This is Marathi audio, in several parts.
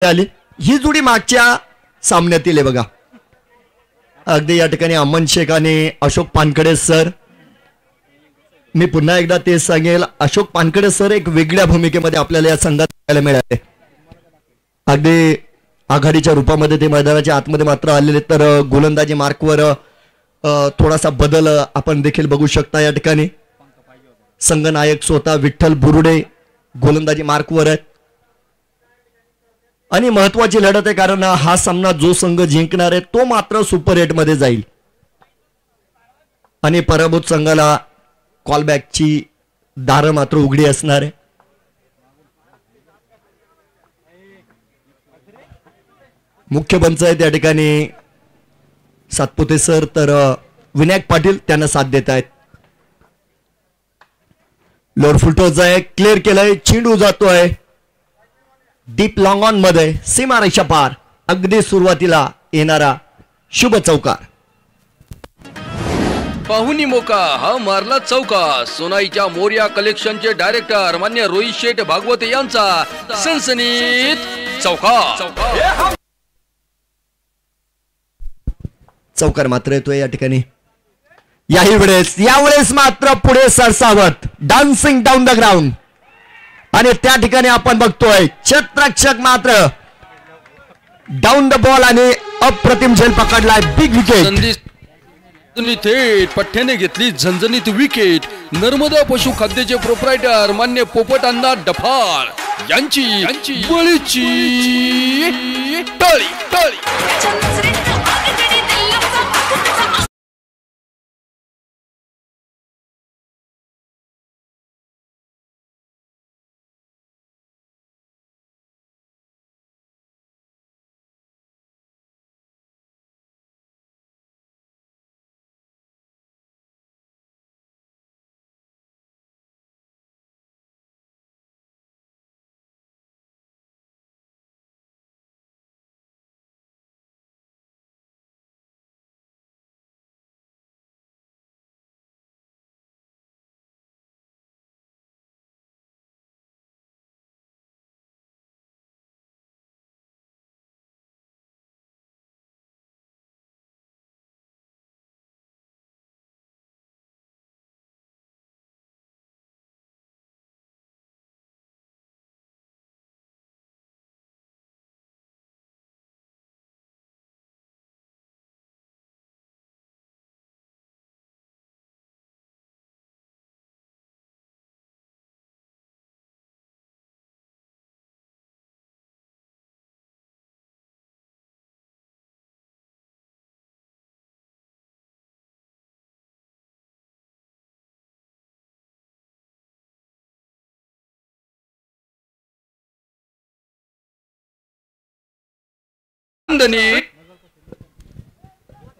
आली ही जोडी मागच्या सामन्यातील आहे बघा. अगदी या ठिकाणी अमन शेख आणि अशोक पानकडे सर. मी पुन्हा एकदा तेच सांगेल, अशोक पानकडे सर एक वेगळ्या भूमिकेमध्ये आपल्याला या संघात पाहायला मिळाले. अगदी आघाडीच्या रूपामध्ये ते मैदानाच्या आतमध्ये मात्र आलेले. तर गोलंदाजी मार्कवर थोडासा बदल आपण देखील बघू शकता. या ठिकाणी संघनायक स्वतः विठ्ठल बुरुडे गोलंदाजी मार्कवर आहेत आणि महत्वाची लढत आहे, कारण हा सामना जो संघ जिंकणार आहे तो मात्र सुपर 8 मध्ये जाईल आणि पराभूत संघाला कॉलबॅकची दारं मात्र उघडी असणार आहे. मुख्य पंच आहे त्या ठिकाणी सातपुते सर, तर विनायक पाटील त्यांना साथ देत आहेत. लोअर फुलटॉस आहे, क्लिअर केलंय, चेंडू जातोय डीप लॉंग ऑन मध्ये, सीमारेषा पार. अगदी सुरुवातीला येणारा शुभ चौकार. पाहुणी मोका हा मारला चौका. सोनाईच्या मोर्या कलेक्शनचे डायरेक्टर मान्य रोहित शेठ भागवत यांचा सनसनीत चौका. चौकार मात्र येतोय या ठिकाणी. यावेळेस मात्र पुढे सरसावत डान्सिंग डाऊन द ग्राउंड आणि त्या ठिकाणी आपण बघतोय क्षेत्ररक्षक मात्र डाऊन द बॉल आणि अप्रतिम झेल पकडलाय. बिग विकेट थेट पठ्ठ्याने घेतली झणझणीत विकेट. नर्मदा पशु खाद्याचे प्रोप्रायटर मान्य पोपट अण्णा डफाळ यांची बळीची टाळी टाळी.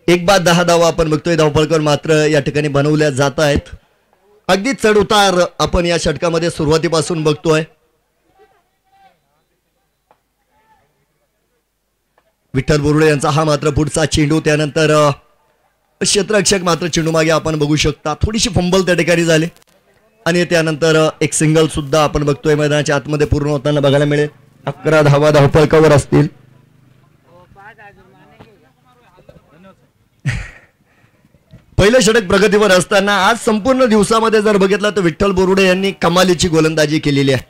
एक बाद 10 धावा आपण बघतोय. धावफलकावर मात्र या ठिकाणी बनवल्या जात आहेत. अगदी चढ उतार आपण या षटकामध्ये सुरुवातीपासून बघतोय. विठ्ठल बोरुडे यांचा हा मात्र पुढचा चेंडू. त्यानंतर क्षेत्ररक्षक मात्र चेंडू मागे आपण बघू शकता थोडीशी फंबल त्या ठिकाणी झाली आणि त्यानंतर एक सिंगल सुद्धा आपण बघतोय मैदानाच्या आतमध्ये पूर्ण होताना बघायला मिळेल. 11 धावा धावफलकावर असतील. पहिलं षटक प्रगतीवर असताना आज संपूर्ण दिवसामध्ये जर बघितलं तर विठ्ठल बोरुडे यांनी कमालीची गोलंदाजी केलेली आहे.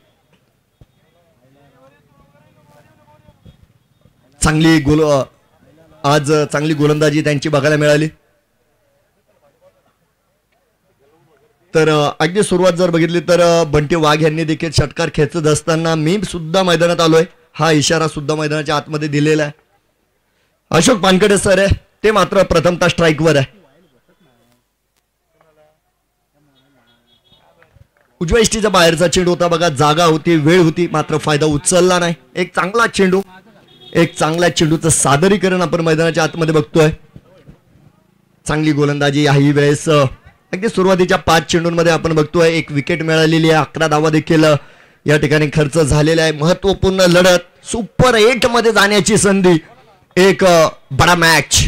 आज चांगली गोलंदाजी त्यांची बघायला मिळाली. तर अगदी सुरुवात जर बघितली तर बंटी वाघ यांनी देखील षटकार खेचत असताना मी सुद्धा मैदानात आलोय हा इशारा सुद्धा मैदानाच्या आतमध्ये दिलेला आहे. अशोक पानकडे सर आहे ते मात्र प्रथमतः स्ट्राईकवर आहे. उजव्या इष्टीचा बाहेरचा चेंडू होता बघा. जागा होती, वेळ होती, मात्र फायदा उचलला नाही. एक चांगला चेंडू, एक चांगल्या चेंडूचं सादरीकरण आपण मैदानाच्या आतमध्ये बघतोय. चांगली गोलंदाजी याही वेळेस अगदी सुरुवातीच्या 5 चेंडूंमध्ये आपण बघतोय एक विकेट मिळालेली आहे. 11 धावा देखील या ठिकाणी खर्च झालेला आहे. महत्वपूर्ण लढत, सुपर 8 मध्ये जाण्याची संधी, एक बडा मॅच.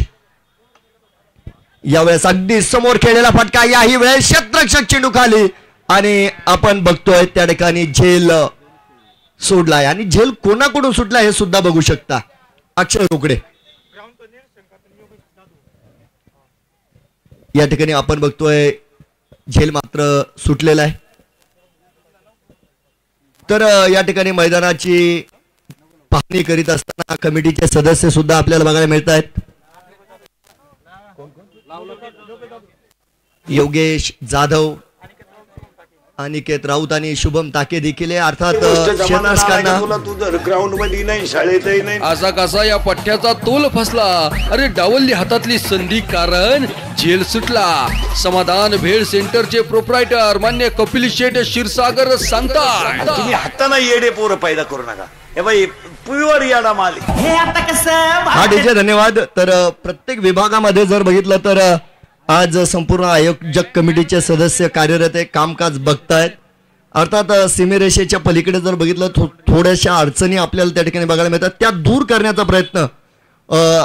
यावेळेस अगदी समोर खेळलेला फटका. याही वेळेस क्षेत्ररक्षक चेंडू खाली आणि आपण बघतोय त्या ठिकाणी झेल सोडलाय आणि झेल कोणाकडून सुटला हे सुद्धा बघू शकता. अक्षय रोकडे या ठिकाणी आपण बघतोय झेल मात्र सुटलेला आहे. तर या ठिकाणी मैदानाची पाहणी करीत असताना कमिटीचे सदस्य सुद्धा आपल्याला बघायला मिळत आहेत. योगेश जाधव, अनिकेत राऊत आणि शुभम ताके देखील अर्थात ग्राउंड मध्ये नाही, शाळेतही नाही. असा कसा या पठ्याचा तोल फसला. अरे डावलली हातातली संधी, कारण जेल सुटला. समाधान भेळ सेंटरचे प्रोप्रायटर मान्य कपिल शेठ क्षीरसागर सांगतात, तुम्ही हाताना येडे पोरं पैदा करू नका. हे बाई प्युअर याडा माल हे आता कसं. हा डीजे धन्यवाद. तर प्रत्येक विभागामध्ये जर बघितलं तर आज संपूर्ण आयोजक कमिटीचे सदस्य कार्यरत आहे, कामकाज बघतायत. अर्थात सीमेरेषेच्या पलीकडे जर बघितलं थोड्याशा अडचणी आपल्याला त्या ठिकाणी बघायला मिळतात. त्या दूर करण्याचा प्रयत्न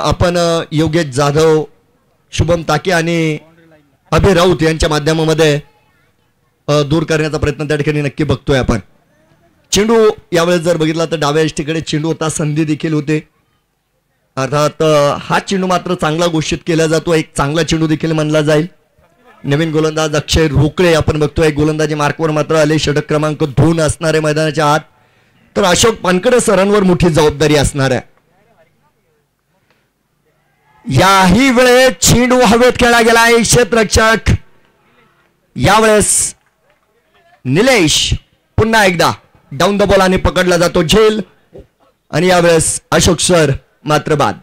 आपण योगेश जाधव, शुभम ताके आणि अभय राऊत यांच्या माध्यमामध्ये दूर करण्याचा प्रयत्न त्या ठिकाणी नक्की बघतोय आपण. चेंडू यावेळेस जर बघितला तर डाव्या यष्टीकडे चेंडू होता, संधी देखील होते. अर्थात हा चेंडू मात्र चांगला घोषित केला जातो, एक चांगला चेंडू देखील मानला जाईल. नवीन गोलंदाज अक्षय रोकडे आपण बघतोय गोलंदाजी मार्कवर मात्र आले. षटक क्रमांक 2 असणारे मैदानाच्या आत. तर अशोक पानकडे सरांवर मोठी जबाबदारी असणार आहे. याही वेळेस चेंडू हवेत खेळला गेलाय. क्षेत्ररक्षक यावेळेस निलेश पुन्हा एकदा डाऊन द बॉल आणि पकडला जातो झेल, आणि यावेळेस अशोक सर मात्र बाद.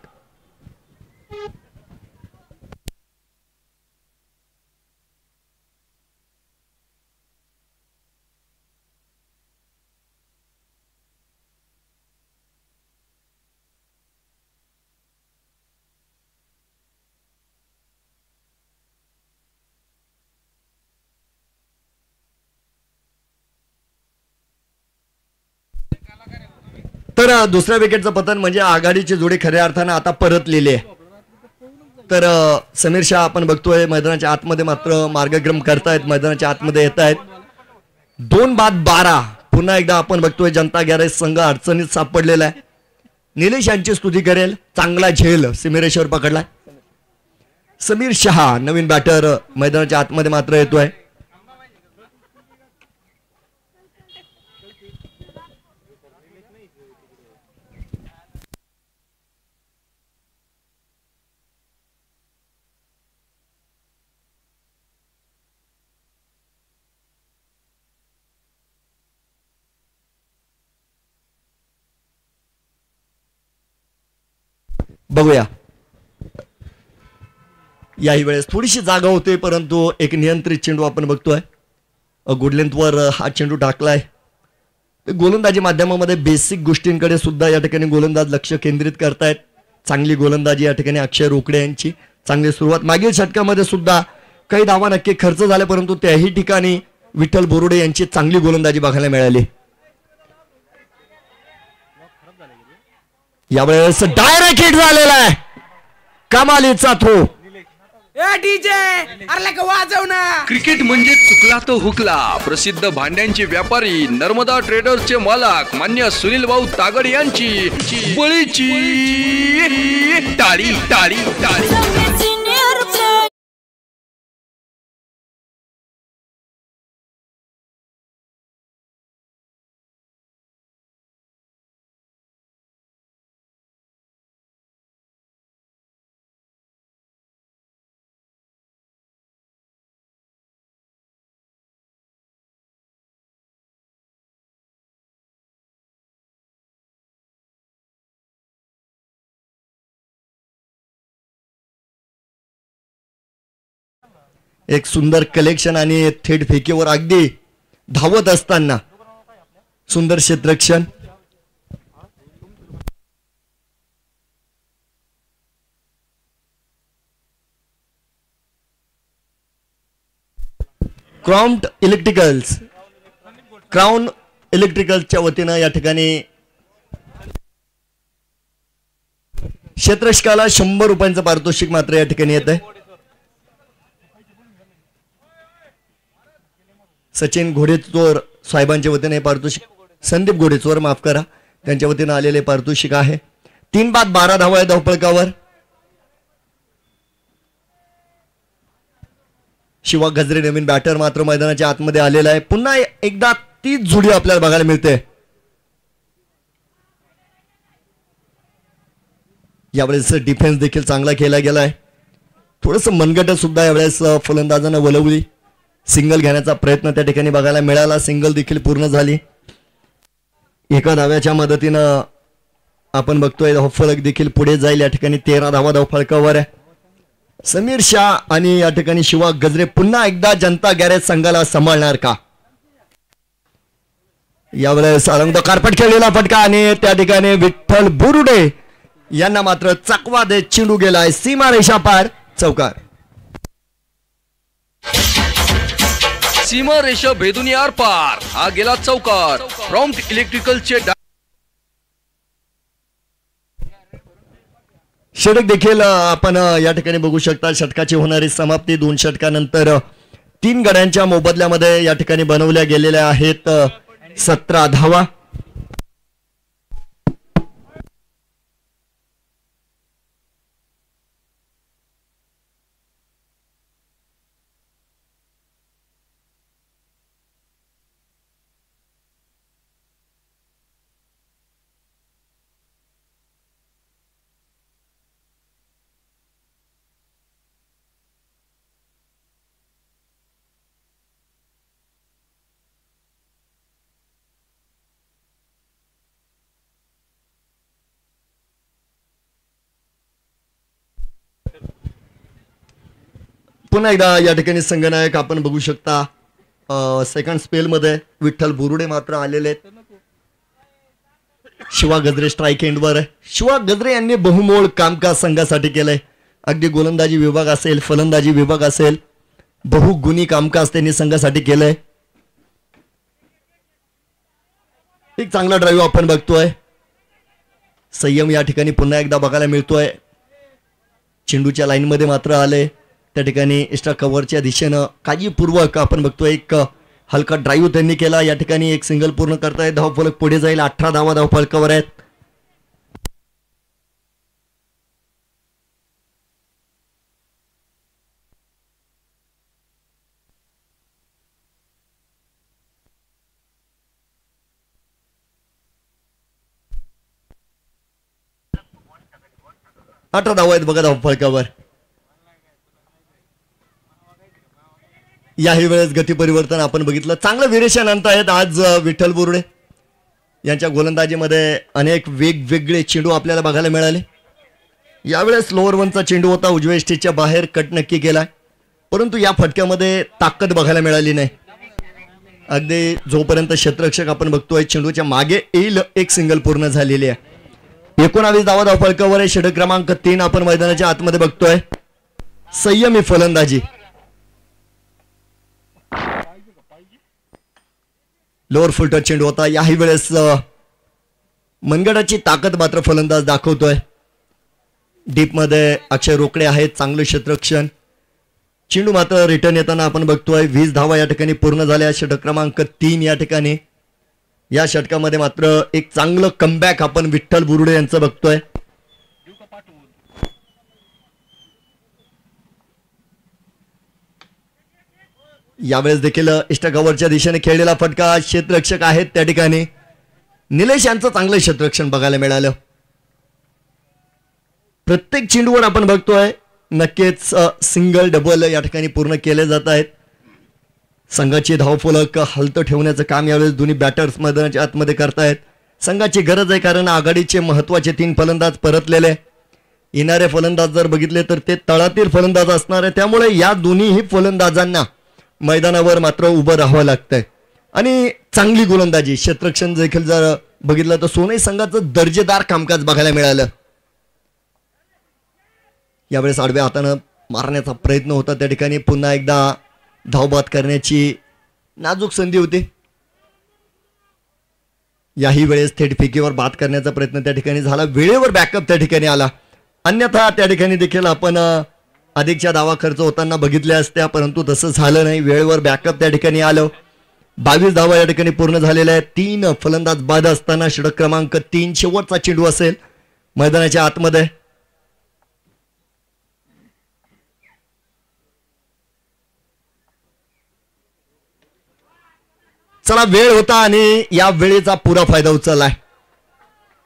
तर दुसऱ्या विकेटचं पतन म्हणजे आघाडीची जोडी खऱ्या अर्थानं आता परतलेली आहे. तर समीर शाह आपण बघतोय मैदानाच्या आतमध्ये मात्र मार्गक्रम करतायत, मैदानाच्या आतमध्ये येत आहेत. 2-12 पुन्हा एकदा आपण बघतोय जनता गॅरेज संघ अडचणीत सापडलेला आहे. निलेश यांची स्तुती करेल, चांगला झेल सीमेरेषेवर पकडलाय. समीर शहा नवीन बॅटर मैदानाच्या आतमध्ये मात्र येतोय. बघूया, याही वेळेस थोडीशी जागा होते, परंतु एक नियंत्रित चेंडू आपण बघतोय. गुड लेंथवर हा चेंडू टाकलाय. गोलंदाजी माध्यमामध्ये बेसिक गोष्टींकडे सुद्धा या ठिकाणी गोलंदाज लक्ष केंद्रित करतायत. चांगली गोलंदाजी या ठिकाणी अक्षय रोकडे यांची, चांगली सुरुवात. मागील षटकामध्ये सुद्धा काही धावा नक्की खर्च झाले, परंतु त्याही ठिकाणी विठ्ठल बोरुडे यांची चांगली गोलंदाजी बघायला मिळाली. यावेळेस डायरेक्ट हिट झालेला आहे, कमालीचा थ्रो. वाजव ना. क्रिकेट म्हणजे चुकला तो हुकला. प्रसिद्ध भांड्यांचे व्यापारी नर्मदा ट्रेडर्सचे मालक मान्य सुनील भाऊ तागड यांची बळीची टाळी टाळी टाळी. एक सुंदर कलेक्शन आणि थेट फेकीवर अगदी धावत असताना सुंदर क्षेत्ररक्षण. क्राउन इलेक्ट्रिकल्सच्या वतीनं या ठिकाणी क्षेत्ररक्षकाला 100 रुपयांचं पारितोषिक मात्र या ठिकाणी येत आहे. सचिन घोडेचोर साहेबांच्या वतीने पारितोषिक संदीप घोडेचवर माफ करा, त्यांच्या वतीनं आलेले पारितोषिक आहे. 3 बाद 12 धावा आहे धावफलकावर. शिवा गजरे नवीन बॅटर मात्र मैदानाच्या आतमध्ये आलेला आहे. पुन्हा एकदा तीच जोडी आपल्याला बघायला मिळते. यावेळेस डिफेन्स देखील चांगला केला गेलाय. थोडस मनगट सुद्धा यावेळेस फलंदाजांना वलवली. सिंगल घेण्याचा प्रयत्न त्या ठिकाणी बघायला मिळाला. सिंगल देखील पूर्ण झाली. एका धाव्याच्या मदतीनं आपण बघतोय धावफलक देखील पुढे जाईल. या ठिकाणी 13 धावा धावफलकावर आहे. समीर शाह आणि या ठिकाणी शिवा गजरे पुन्हा एकदा जनता गॅरेज संघाला सांभाळणार का? यावेळेस अरंग कारपट खेळलेला फटका आणि त्या ठिकाणी विठ्ठल बुरुडे यांना मात्र चकवा देत चेंडू गेलाय सीमारेषा पार. चौकार. सीमारेषा भेदून आर पार हा गेला चौकार. प्रॉम्प्ट इलेक्ट्रिकलचे षटक देखील आपण या ठिकाणी बघू शकता. षटकाची होणारी समाप्ती 2 षटकानंतर 3 गड्यांच्या मोबदल्यामध्ये या ठिकाणी बनवल्या गेलेल्या आहेत 17 धावा. पुन्हा एकदा या ठिकाणी संघनायक आपण बघू शकता. सेकंड स्पेलमध्ये विठ्ठल बुरुडे मात्र आलेले आहेत. शिवा गजरे स्ट्राईक एंडवर आहे. शिवा गजरे यांनी बहुमोल कामकाज संघासाठी केलंय. अगदी गोलंदाजी विभाग असेल, फलंदाजी विभाग असेल, बहुगुणी कामकाज त्यांनी संघासाठी केलंय. एक चांगला ड्राईव्ह आपण बघतोय. संयम या ठिकाणी पुन्हा एकदा बघायला मिळतोय. चेंडूच्या लाईनमध्ये मात्र आले. त्या ठिकाणी एक्स्ट्रा कव्हरच्या दिशेनं काळजीपूर्वक आपण बघतोय एक हलका ड्राईव्ह त्यांनी केला. या ठिकाणी एक सिंगल पूर्ण करतायत. धावफलक पुढे जाईल. 18 धावा धावफलकावर आहेत. अठरा धावा आहेत बघा धावफलकावर. याही वेळेस गती परिवर्तन आपण बघितलं. चांगलं व्हेरिएशन आणतायत आज विठ्ठल बुरुडे यांच्या गोलंदाजीमध्ये. अनेक वेगवेगळे चेंडू आपल्याला बघायला मिळाले. यावेळेस लोअर वनचा चेंडू होता, उजव्या स्टेजच्या बाहेर कट नक्की केला, परंतु या फटक्यामध्ये ताकद बघायला मिळाली नाही. अगदी जोपर्यंत क्षेत्ररक्षक आपण बघतोय चेंडूच्या मागे येईल एक सिंगल पूर्ण झालेली आहे. 19 धावा धावफलकावर आहे. षटक क्रमांक 3 आपण मैदानाच्या आतमध्ये बघतोय. संयमी फलंदाजी. लोअर फुलटर चेंडू होता. याही वेळेस मनगडाची ताकद मात्र फलंदाज दाखवतोय. डीप मध्ये अक्षय रोकडे आहेत. चांगलं क्षेत्ररक्षण. चेंडू मात्र रिटर्न येताना आपण बघतोय. 20 धावा या ठिकाणी पूर्ण झाल्या. षटक क्रमांक 3 या ठिकाणी. या षटकामध्ये मात्र एक चांगलं कमबॅक आपण विठ्ठल बुरुडे यांचं बघतोय. यावेळेस देखील एक्स्ट्रा कव्हरच्या दिशेने खेळलेला फटका. क्षेत्ररक्षक आहेत त्या ठिकाणी. निलेश यांचं चांगलं क्षेत्ररक्षण बघायला मिळालं. प्रत्येक चेंडूवर आपण बघतोय नक्कीच सिंगल डबल या ठिकाणी पूर्ण केले जात आहेत. संघाची धावफलक हलतं ठेवण्याचं काम यावेळेस दोन्ही बॅटर्स मैदानाच्या आतमध्ये करतायत. संघाची गरज आहे, कारण आघाडीचे महत्वाचे 3 फलंदाज परतलेले. येणारे फलंदाज जर बघितले तर ते तळातील फलंदाज असणार आहे. त्यामुळे या दोन्हीही फलंदाजांना मैदानावर मात्र उभं राहावं लागतंय. आणि चांगली गोलंदाजी क्षेत्ररक्षण देखील जर बघितलं तर सोनई संघाचं दर्जेदार कामकाज बघायला मिळालं. यावेळेस आडव्या हातानं मारण्याचा प्रयत्न होता. त्या ठिकाणी पुन्हा एकदा धावबाद करण्याची नाजूक संधी होती. याही वेळेस थेट फिकीवर बाद करण्याचा प्रयत्न त्या ठिकाणी झाला. वेळेवर बॅकअप त्या ठिकाणी आला. अन्यथा त्या ठिकाणी देखील आपण अधिकच्या धावा खर्च होताना बघितल्या असत्या, परंतु तसं झालं नाही. वेळेवर बॅकअप त्या ठिकाणी आलं. 22 धावा या ठिकाणी पूर्ण झालेल्या आहेत. 3 फलंदाज बाद असताना षटक क्रमांक 3 शेवटचा चेंडू असेल मैदानाच्या आतमध्ये. चला वेळ होता आणि या वेळेचा पुरा फायदा उचललाय.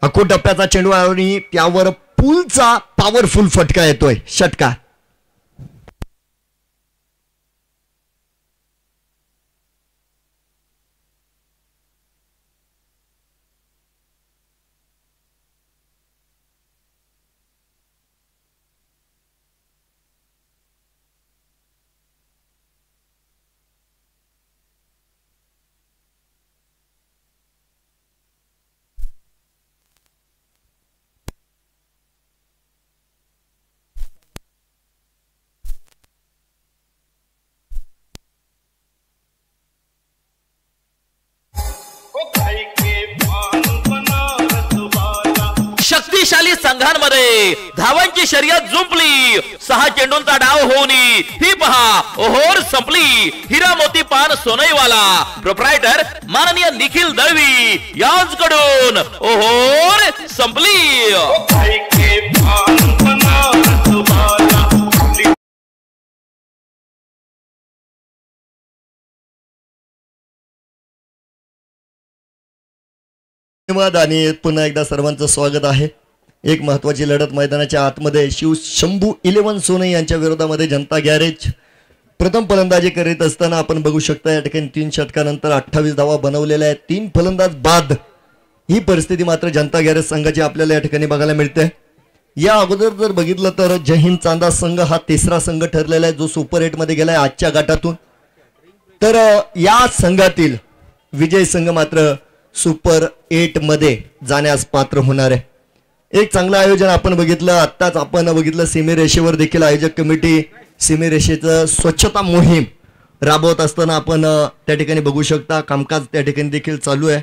अखो टप्प्याचा चेंडू आणि त्यावर पुलचा पॉवरफुल फटका येतोय. षटकार शक्तिशाली संघांमध्ये धावांची शर्यत जुंपली. 6 चेंडूंचा डाव होऊन ही पहा ओहोर संपली. हिरा मोती पान सोनईवाला प्रोप्रायटर माननीय निखिल दळवी यांच्याकडून ओहोर संपली. धन्यवाद आणि पुन्हा एकदा सर्वांचं स्वागत आहे. एक महत्वाची लढत मैदानाच्या आतमध्ये शंभू 11 सोनई यांच्या विरोधामध्ये जनता गॅरेज प्रथम फलंदाजी करीत असताना आपण बघू शकता या ठिकाणी 3 षटकानंतर 28 धावा बनवलेल्या आहेत. 3 फलंदाज बाद ही परिस्थिती मात्र जनता गॅरेज संघाची आपल्याला या ठिकाणी बघायला मिळते. या अगोदर जर बघितलं तर जय हिंद चांदा संघ हा 3रा संघ ठरलेला आहे जो सुपर 8 मध्ये गेलाय आजच्या गटातून. तर या संघातील विजय संघ मात्र सुपर 8 मध्ये जाण्यास पात्र होणार आहे. एक चांगलं आयोजन आपण बघितलं. आत्ताच आपण बघितलं सीमेरेषेवर देखील आयोजक कमिटी सीमेरेषेचं स्वच्छता मोहीम राबवत असताना आपण त्या ठिकाणी बघू शकता. कामकाज त्या ठिकाणी देखील चालू आहे.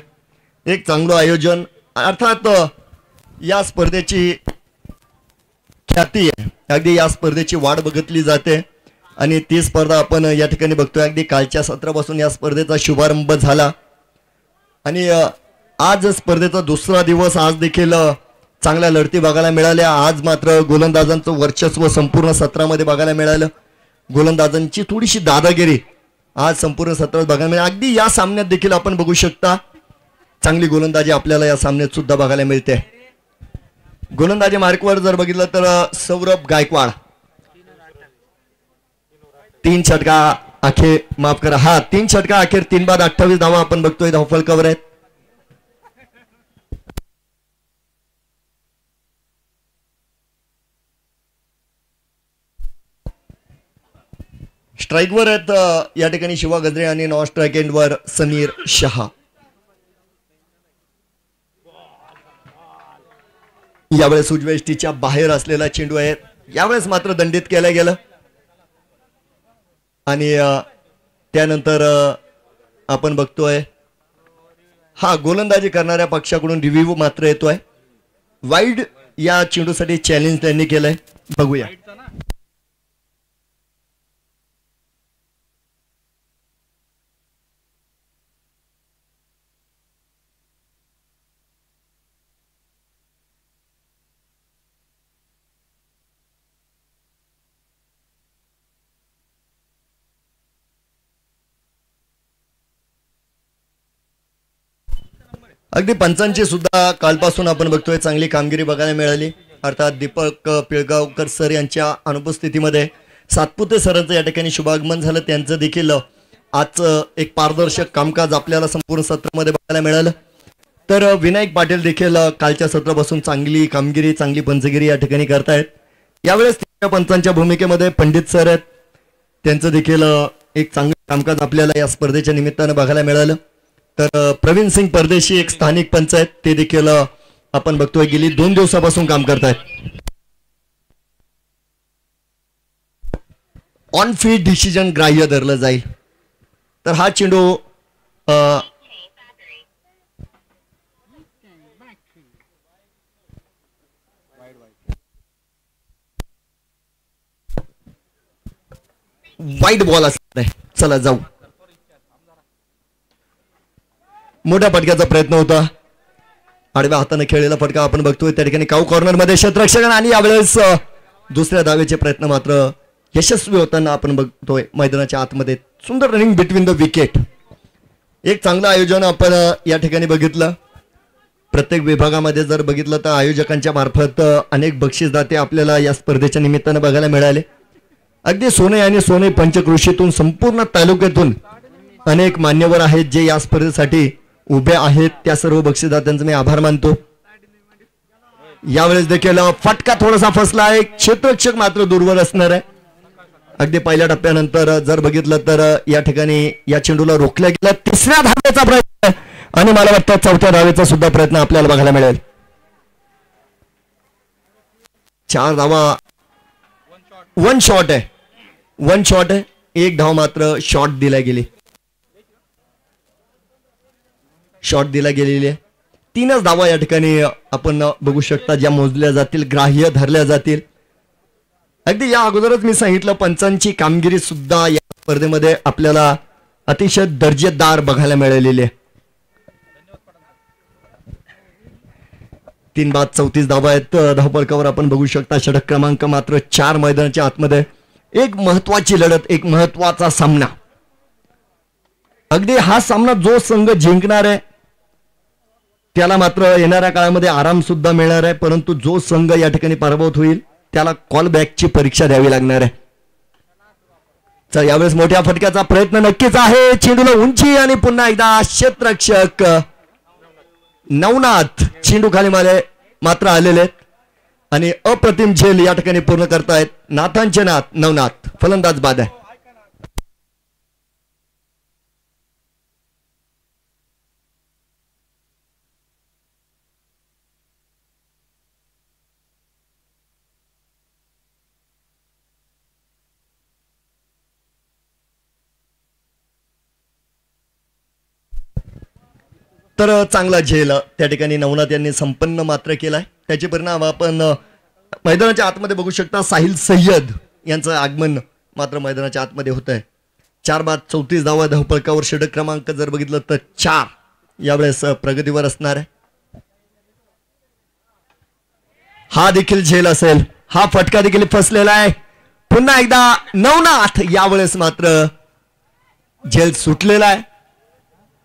एक चांगलं आयोजन. अर्थात या स्पर्धेची ख्याती आहे. अगदी या स्पर्धेची वाढ बघितली जाते आणि ती स्पर्धा आपण या ठिकाणी बघतोय. अगदी कालच्या सत्रापासून या स्पर्धेचा शुभारंभ झाला आणि आज स्पर्धेचा 2रा दिवस. आज देखील चांगल्या लढती बघायला मिळाल्या. आज मात्र गोलंदाजांचं वर्चस्व संपूर्ण सत्रामध्ये बघायला मिळालं. गोलंदाजांची थोडीशी दादागिरी आज संपूर्ण सत्रात बघायला मिळाली. अगदी या सामन्यात देखील आपण बघू शकता चांगली गोलंदाजी आपल्याला या सामन्यात सुद्धा बघायला मिळते. गोलंदाजी मार्कवर जर बघितलं तर सौरभ गायकवाड 3 षटका अखेर माफ करा 3 षटका अखेर 3 बाद 28 धावा आपण बघतोय. धावफलकावर आहेत. स्ट्राईकवर आहेत या ठिकाणी शिवा गजरे आणि नॉन स्ट्राईक एंडवर समीर शहा. यावेळेस उजव्या बाहेर असलेला चेंडू आहे. यावेळेस मात्र दंडित केलं गेलं आणि त्यानंतर आपण बघतोय गोलंदाजी करणाऱ्या पक्षाकडून रिव्ह्यू मात्र येतोय. वाईड या चेंडूसाठी चॅलेंज त्यांनी केलंय. बघूया. अगदी पंचांची सुद्धा कालपासून आपण बघतोय चांगली कामगिरी बघायला मिळाली. अर्थात दीपक पिळगावकर सर यांच्या अनुपस्थितीमध्ये सातपुते सरांचं या ठिकाणी शुभागमन झालं. त्यांचं देखील आज एक पारदर्शक कामकाज आपल्याला संपूर्ण सत्रामध्ये बघायला मिळालं. तर विनायक पाटील देखील कालच्या सत्रापासून चांगली कामगिरी चांगली पंचगिरी या ठिकाणी करतायत. यावेळेस पंचांच्या भूमिकेमध्ये पंडित सर आहेत. त्यांचं देखील एक चांगलं कामकाज आपल्याला या स्पर्धेच्या निमित्तानं बघायला मिळालं. तर प्रवीण सिंग परदेशी एक स्थानिक पंच आहेत. ते देखील आपण बघतोय गेली 2 दिवसापासून काम करतायत. ऑन फील्ड डिसिजन ग्राह्य धरलं जाईल. तर हा चेंडू वाईट बॉल असणार आहे. चला जाऊ. मोठ्या फटक्याचा प्रयत्न होता. आडव्या हाताने खेळलेला फटका आपण बघतोय त्या ठिकाणी काऊ कॉर्नर मध्ये क्षेत्ररक्षक आणि यावेळेस दुसऱ्या धावेचे प्रयत्न मात्र यशस्वी होताना आपण बघतोय. मैदानाच्या आतमध्ये सुंदर रनिंग बिटवीन द विकेट. एक चांगलं आयोजन आपण या ठिकाणी बघितलं. प्रत्येक विभागामध्ये जर बघितलं तर आयोजकांच्या मार्फत अनेक बक्षीसदाते आपल्याला या स्पर्धेच्या निमित्तानं बघायला मिळाले. अगदी सोने आणि सोने पंचकृषीतून संपूर्ण तालुक्यातून अनेक मान्यवर आहेत जे या स्पर्धेसाठी उभे आहेत. त्या सर्व बक्षीसदात्यांचे मी आभार मानतो. यावेळेस देखील फटका थोडासा फसला आहे. क्षेत्ररक्षक मात्र दूरवर असणार आहे. अगदी पहिल्या टप्प्यानंतर जर बघितलं तर या ठिकाणी या चेंडूला रोखल्या गेला. तिसऱ्या धावेचा प्रयत्न आणि मला वाटतं चौथ्या धावेचा सुद्धा प्रयत्न आपल्याला बघायला मिळेल. 4 धावा. 1 शॉट आहे. 1 शॉट आहे. 1 धाव मात्र शॉट दिला गेली. शॉट दिला गेलेली आहे. 3च धावा या ठिकाणी आपण बघू शकता ज्या मोजल्या जातील, ग्राह्य धरल्या जातील. अगदी या अगोदरच मी सांगितलं पंचांची कामगिरी सुद्धा या स्पर्धेमध्ये आपल्याला अतिशय दर्जेदार बघायला मिळालेली आहे. 3 बाद 34 धावा आहेत. धावफलकावर आपण बघू शकता षटक क्रमांक मात्र 4 मैदानाच्या आतमध्ये. एक महत्वाची लढत, एक महत्वाचा सामना. अगदी हा सामना जो संघ जिंकणार आहे त्याला मात्र येणाऱ्या काळामध्ये आराम सुद्धा मिळणार आहे. परंतु जो संघ या ठिकाणी पराभूत होईल त्याला कॉल बॅकची परीक्षा द्यावी लागणार आहे. तर यावेळेस मोठ्या फटक्याचा प्रयत्न नक्कीच आहे. चेंडूला उंची आणि पुन्हा एकदा क्षेत्ररक्षक नवनाथ चेंडू खाली मात्र आलेले आहेत आणि अप्रतिम झेल या ठिकाणी पूर्ण करतायत नाथांचे नाथ नवनाथ. फलंदाज बाद आहे. तर चांगला झेल त्या ठिकाणी नवनाथ यांनी संपन्न मात्र केलाय. त्याचे परिणाम आपण मैदानाच्या आतमध्ये बघू शकता. साहिल सय्यद यांचं आगमन मात्र मैदानाच्या आतमध्ये होत आहे. 4 बाद 34 धावा. धावफलकावर षटक क्रमांक जर बघितलं तर 4 यावेळेस प्रगतीवर असणार आहे. हा देखील झेल असेल. हा फटका देखील फसलेला आहे. पुन्हा एकदा नवनाथ. यावेळेस मात्र झेल सुटलेला आहे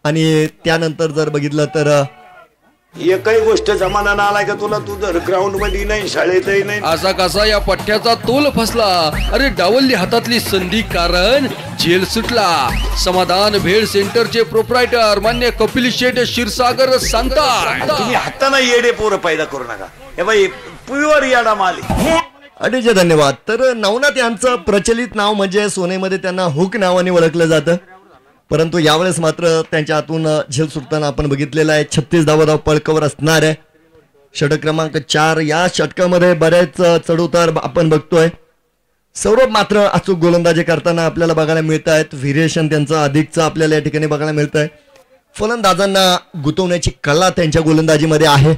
आणि त्यानंतर जर बघितलं तर एकही गोष्ट जमाना आलाय का तुला? तू जर ग्राउंड मध्ये नाही, शाळेतही नाही. असा कसा या पठ्ठ्याचा तोल फसला. अरे डावलली हातातली संधी, कारण झेल सुटला. समाधान भेळ सेंटरचे प्रोप्रायटर मान्य कपिल शेठ क्षीरसागर सांगताय, तुम्ही हाताना येडे पोरं पैदा करू नका. हे बाई प्युअर याडा माल. अतिशय धन्यवाद. तर नवनाथ यांचं प्रचलित नाव म्हणजे सोनेमध्ये त्यांना हुक नावाने ओळखलं जातं. परंतु यावेळेस मात्र त्यांच्या हातून झेल सुटताना आपण बघितलेला आहे. 36 धावा पळकावर असणार आहे. षटक क्रमांक 4. या षटकामध्ये बरेच चढउतार आपण बघतोय. सौरभ मात्र अचूक गोलंदाजी करताना आपल्याला बघायला मिळत आहेत. व्हेरिएशन त्यांचं अधिकचं आपल्याला या ठिकाणी बघायला मिळत आहे. फलंदाजांना गुंतवण्याची कला त्यांच्या गोलंदाजीमध्ये आहे.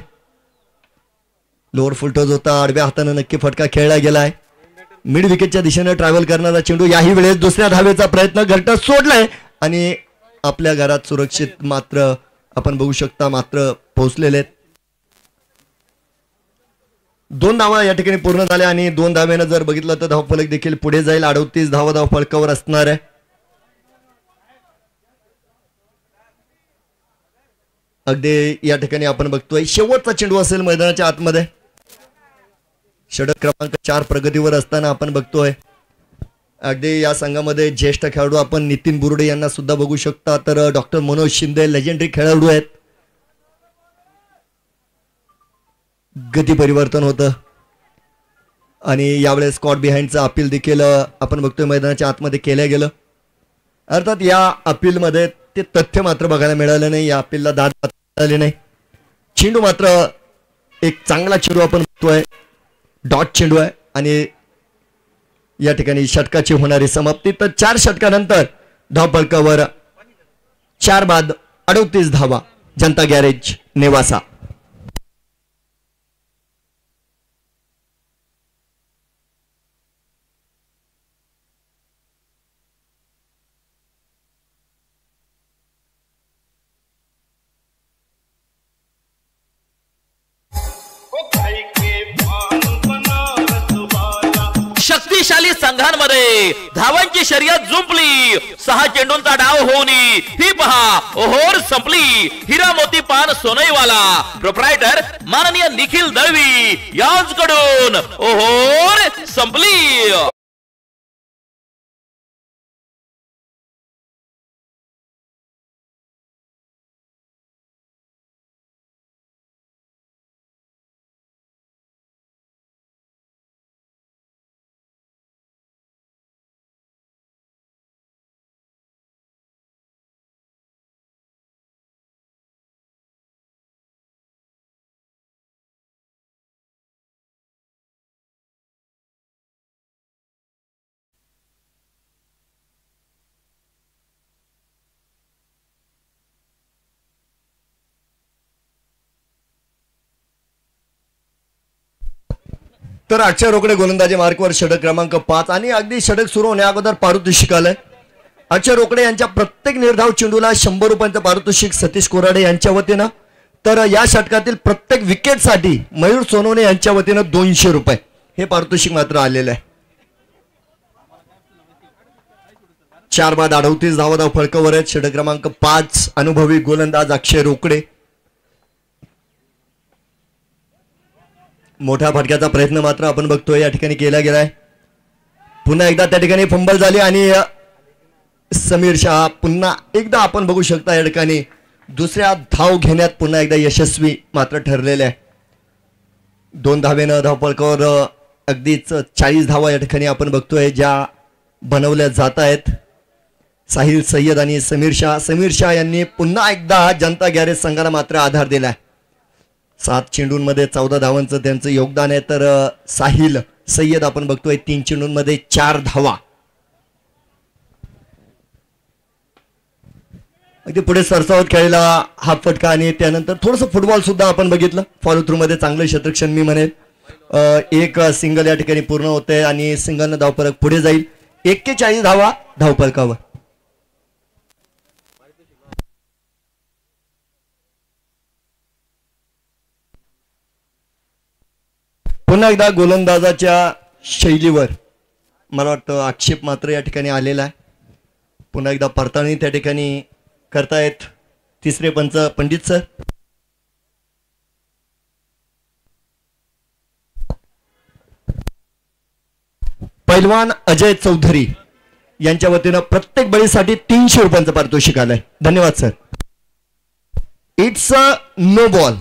लोअर फुलटोज होता. आडव्या हाताने नक्की फटका खेळला गेलाय. मिड विकेटच्या दिशेने ट्रॅव्हल करणारा चेंडू. याही वेळेस दुसऱ्या धावेचा प्रयत्न घरटा सोडलाय आणि आपल्या घरात सुरक्षित मात्र आपण बघू शकता मात्र पोहोचलेले आहेत. 2 धावा या ठिकाणी पूर्ण झाल्या आणि 2 धाव्यानं जर बघितलं तर धावफलक देखील पुढे जाईल. 38 धावा धावफलकावर असणार आहे. अगदी या ठिकाणी आपण बघतोय शेवटचा चेंडू असेल मैदानाच्या आतमध्ये. षटक क्रमांक 4 प्रगतीवर असताना आपण बघतोय अगदी या संघामध्ये ज्येष्ठ खेळाडू आपण नितीन बुर्डे यांना सुद्धा बघू शकता. तर डॉक्टर मनोज शिंदे लेजेंडरी खेळाडू आहेत. गती परिवर्तन होतं आणि यावेळेस स्कॉट बिहाइंडचं अपील देखील आपण बघतोय मैदानाच्या आतमध्ये केलं गेलं. अर्थात या अपीलमध्ये ते तथ्य मात्र बघायला मिळालं नाही. या अपीलला दाद मिळाली नाही. चेंडू मात्र एक चांगला चेंडू आपण बघतोय. डॉट चेंडू आहे आणि या ठिकाणी षटकाची होणारी समाप्ती. तर 4 षटकानंतर धावफलकावर 4 बाद 38 धावा. जनता गॅरेज नेवासा. शक्तिशाली संघांमध्ये धावांची शर्यत जुंपली. 6 चेंडूंचा डाव होऊन ही पहा ओहोर संपली. हिरा मोती पान सोनईवाला प्रोप्रायटर माननीय निखिल दळवी यांच्याकडून ओहोर संपली. तर अक्षय रोकडे गोलंदाजी मार्कवर षटक क्रमांक 5 आणि अगदी षटक सुरू होण्या अगोदर पारितोषिक आलंय. अक्षय रोकडे यांच्या प्रत्येक निर्धाव चेंडूला 100 रुपयांचं पारितोषिक सतीश कोराडे यांच्या वतीनं. तर या षटकातील प्रत्येक विकेटसाठी मयूर सोनवणे यांच्या वतीनं 200 रुपये हे पारितोषिक मात्र आलेलं आहे. 4 बाद 38 धावा फलकावर आहेत. षटक क्रमांक 5 अनुभवी गोलंदाज अक्षय रोकडे. मोठ्या फटक्याचा प्रयत्न मात्र आपण बघतोय या ठिकाणी केला गेलाय. पुन्हा एकदा त्या ठिकाणी फंबल झाली आणि समीर शहा पुन्हा एकदा आपण बघू शकता या ठिकाणी दुसऱ्या धाव घेण्यात पुन्हा एकदा यशस्वी मात्र ठरलेले आहे. 2 धावेनं धावफलकावर अगदीच 40 धावा या ठिकाणी आपण बघतोय ज्या बनवल्या जात आहेत. साहिल सय्यद आणि समीर शहा यांनी पुन्हा एकदा जनता गॅरेज संघाला मात्र आधार दिलाय. 7 चेंडूंमध्ये 14 धावांचं त्यांचं योगदान आहे. तर साहिल सय्यद आपण बघतोय 3 चेंडूंमध्ये 4 धावा. अगदी पुढे सरसावत खेळलेला हा फटका आणि त्यानंतर थोडंसं फुटबॉल सुद्धा आपण बघितलं. फॉलो थ्रू मध्ये चांगलं क्षेत्रक्षण मी म्हणेल. एक सिंगल या ठिकाणी पूर्ण होते आणि सिंगलनं धावफलक पुढे जाईल. 41 धावा धावफलकावर. पुन्हा एकदा गोलंदाजाच्या शैलीवर मला वाटतं आक्षेप मात्र या ठिकाणी आलेला आहे. पुन्हा एकदा पडताळणी त्या ठिकाणी करतायत तिसरे पंच पंडित सर. पैलवान अजय चौधरी यांच्या वतीनं प्रत्येक बळीसाठी 300 रुपयांचं पारितोषिक आलंय. धन्यवाद sir. It's a no ball.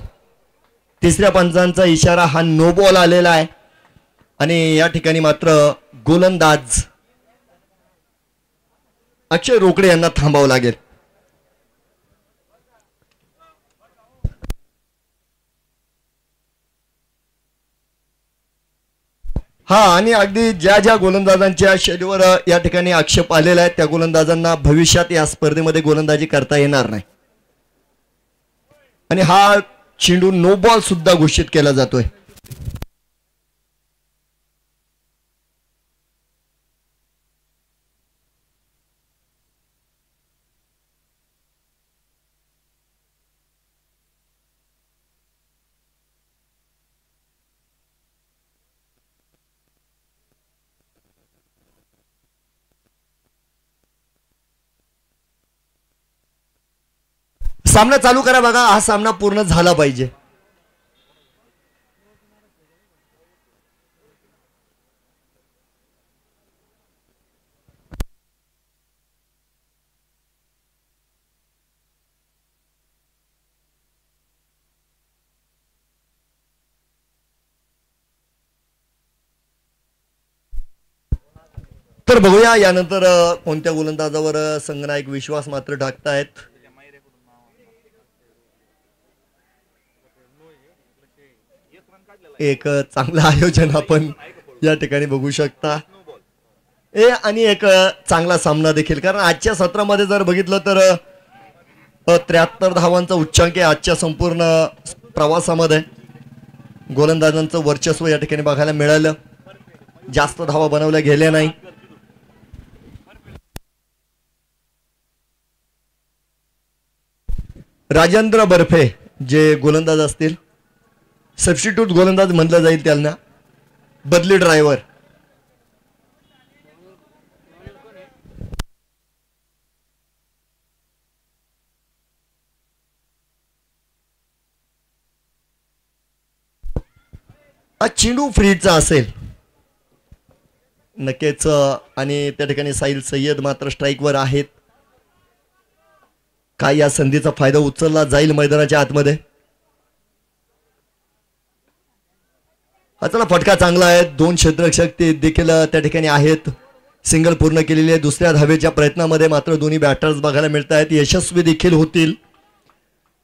तिसऱ्या पंचांचा इशारा हा नो बॉल आलेला आहे आणि या ठिकाणी मात्र गोलंदाज अक्षय रोकडे यांना थांबावं लागेल. हा आणि अगदी ज्या गोलंदाजांच्या शैलीवर या ठिकाणी आक्षेप आलेला आहे त्या गोलंदाजांना भविष्यात या स्पर्धेमध्ये गोलंदाजी करता येणार नाही आणि हा चेंडू नो बॉल सुद्धा घोषित केला जातोय. सामना चालू करा बघा. हा सामना पूर्ण झाला पाहिजे. तर बघूया यानंतर कोणत्या गोलंदाजावर संघनायक विश्वास मात्र टाकतायत. एक चांगलं आयोजन आपण या ठिकाणी बघू शकता. आणि एक चांगला सामना देखील, कारण आजच्या सत्रामध्ये जर बघितलं तर 73 धावांचा उच्चांक आहे आजच्या संपूर्ण प्रवासामध्ये. गोलंदाजांचं वर्चस्व या ठिकाणी बघायला मिळालं. जास्त धावा बनवल्या गेल्या नाही. राजेंद्र बर्फे जे गोलंदाज असतील, सबस्टिट्यूट गोलंदाज म्हटलं जाईल त्यांना, बदली ड्रायव्हर. हा चेंडू फ्रीडचा असेल नक्कीच. आणि त्या ठिकाणी साहिल सय्यद मात्र स्ट्राईकवर आहेत. काय या संधीचा फायदा उचलला जाईल मैदानाच्या आतमध्ये? हा चला फटका चांगला आहे. 2 क्षेत्ररक्षक ते देखील त्या ठिकाणी आहेत. सिंगल पूर्ण केलेली आहे. दुसऱ्या धावेच्या प्रयत्नामध्ये मात्र दोन्ही बॅटर्स बघायला मिळत आहेत. यशस्वी देखील होतील.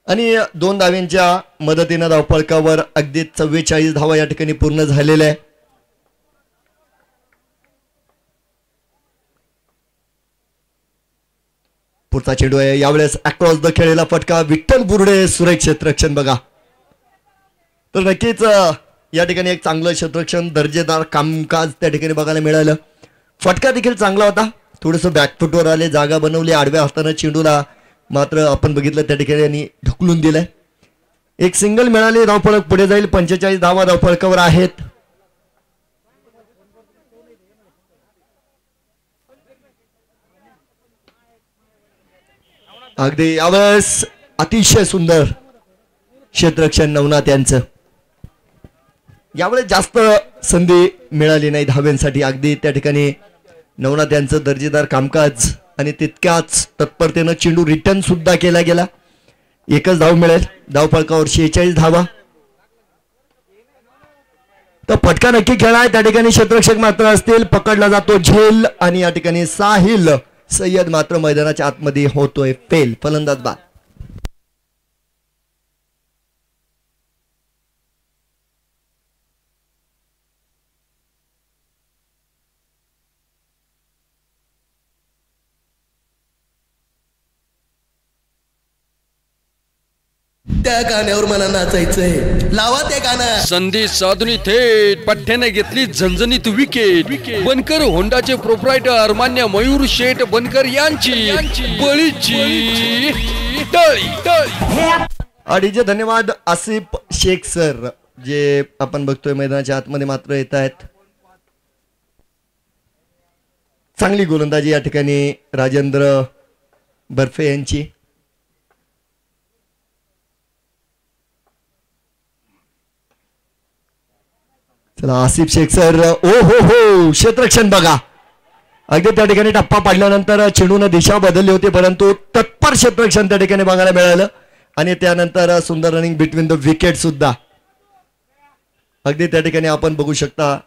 आणि 2 धाव्यांच्या मदतीनं धावफलकावर अगदी 44 धावा या ठिकाणी पूर्ण झालेल्या आहे. पुढचा चेंडू आहे यावेळेस अक्रॉस द खेळलेला फटका. विठ्ठल बुर्डे सुरेख क्षेत्ररक्षण बघा. तर नक्कीच या ठिकाणी एक चांगलं क्षेत्ररक्षण दर्जेदार कामकाज त्या ठिकाणी बघायला मिळालं. फटका देखील चांगला होता. थोडंसं बॅकफुटवर आले, जागा बनवली. आडव्या हातानं चेंडूला मात्र आपण बघितलं त्या ठिकाणी यांनी ढकलून दिलंय. एक सिंगल मिळाली. धावफलक पुढे जाईल. 45 धावा धावफलकावर आहेत. अगदी यावेळेस अतिशय सुंदर क्षेत्ररक्षण नवनाथ यांचं. यावेळेस जास्त संधी मिळाली नाही धाव्यांसाठी. अगदी त्या ठिकाणी नवनाथ यांचं दर्जेदार कामकाज आणि तितक्याच तत्परतेनं चेंडू रिटर्न सुद्धा केला गेला. एकच धाव मिळेल. धावफलकावर 46 धावा. तर फटका नक्की खेळा आहे. त्या ठिकाणी क्षेत्ररक्षक मात्र असतील. पकडला जातो झेल आणि या ठिकाणी साहिल सय्यद मात्र मैदानाच्या आतमध्ये होतोय फेल. फलंदाज बाद. त्या गाण्यावर मला नाचायचंय. लावा ते गाणं. संधी साधून थेट पठ्ठ्याने घेतली झणझणीत विकेट. बनकर होंडाचे प्रोप्रायटर मान्य मयूर शेठ बनकर यांची बळीची टाळी. अडीचे धन्यवाद आसिफ शेख सर जे आपण बघतोय मैदानाच्या आतमध्ये मात्र येत आहेत. चांगली गोलंदाजी या ठिकाणी राजेंद्र बर्फे यांची. चला आसिफ शेख सर. ओ हो क्षेत्ररक्षण बघा. अगदी त्या ठिकाणी टप्पा पाडल्यानंतर चेंडूने दिशा बदलली होती परंतु तत्पर क्षेत्ररक्षण त्या ठिकाणी बघायला मिळालं. आणि त्यानंतर सुंदर रनिंग बिटवीन द विकेट सुद्धा. अगदी त्या ठिकाणी आपण बघू शकता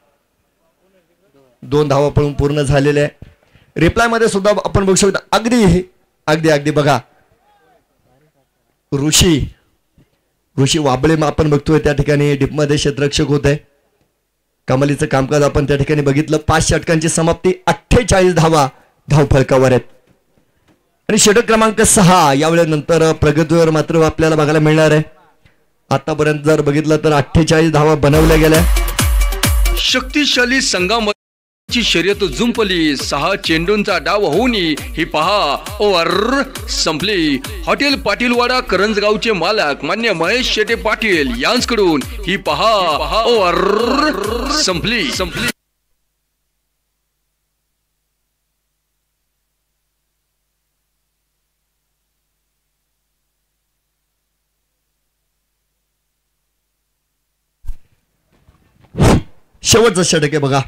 2 धावा पळून पूर्ण झालेल्या आहे. रिप्लाय मध्ये सुद्धा आपण बघू शकता. अगदी बघा ऋषी वाबळे आपण बघतोय त्या ठिकाणी डीपमध्ये क्षेत्ररक्षक होते. कमालीचं कामकाज आपण त्या ठिकाणी बघितलं. 5 षटकांची समाप्ती. 48 धावा धावफलकावर आहेत. आणि षटक क्रमांक 6 यावेळी नंतर प्रगतीवर मात्र आपल्याला बघायला मिळणार आहे. आतापर्यंत जर बघितलं तर 48 धावा बनवल्या गेल्या. शक्तिशाली संघाची शर्यत जुंपली. 6 चेंडूंचा डाव होऊन ही पहा ओव्हर संपली. हॉटेल पाटीलवाडा करंजगावचे मालक मान्य महेश शेटे पाटील यांच्याकडून ही पहा ओव्हर संपली. शेवटचं षटक आहे बघा.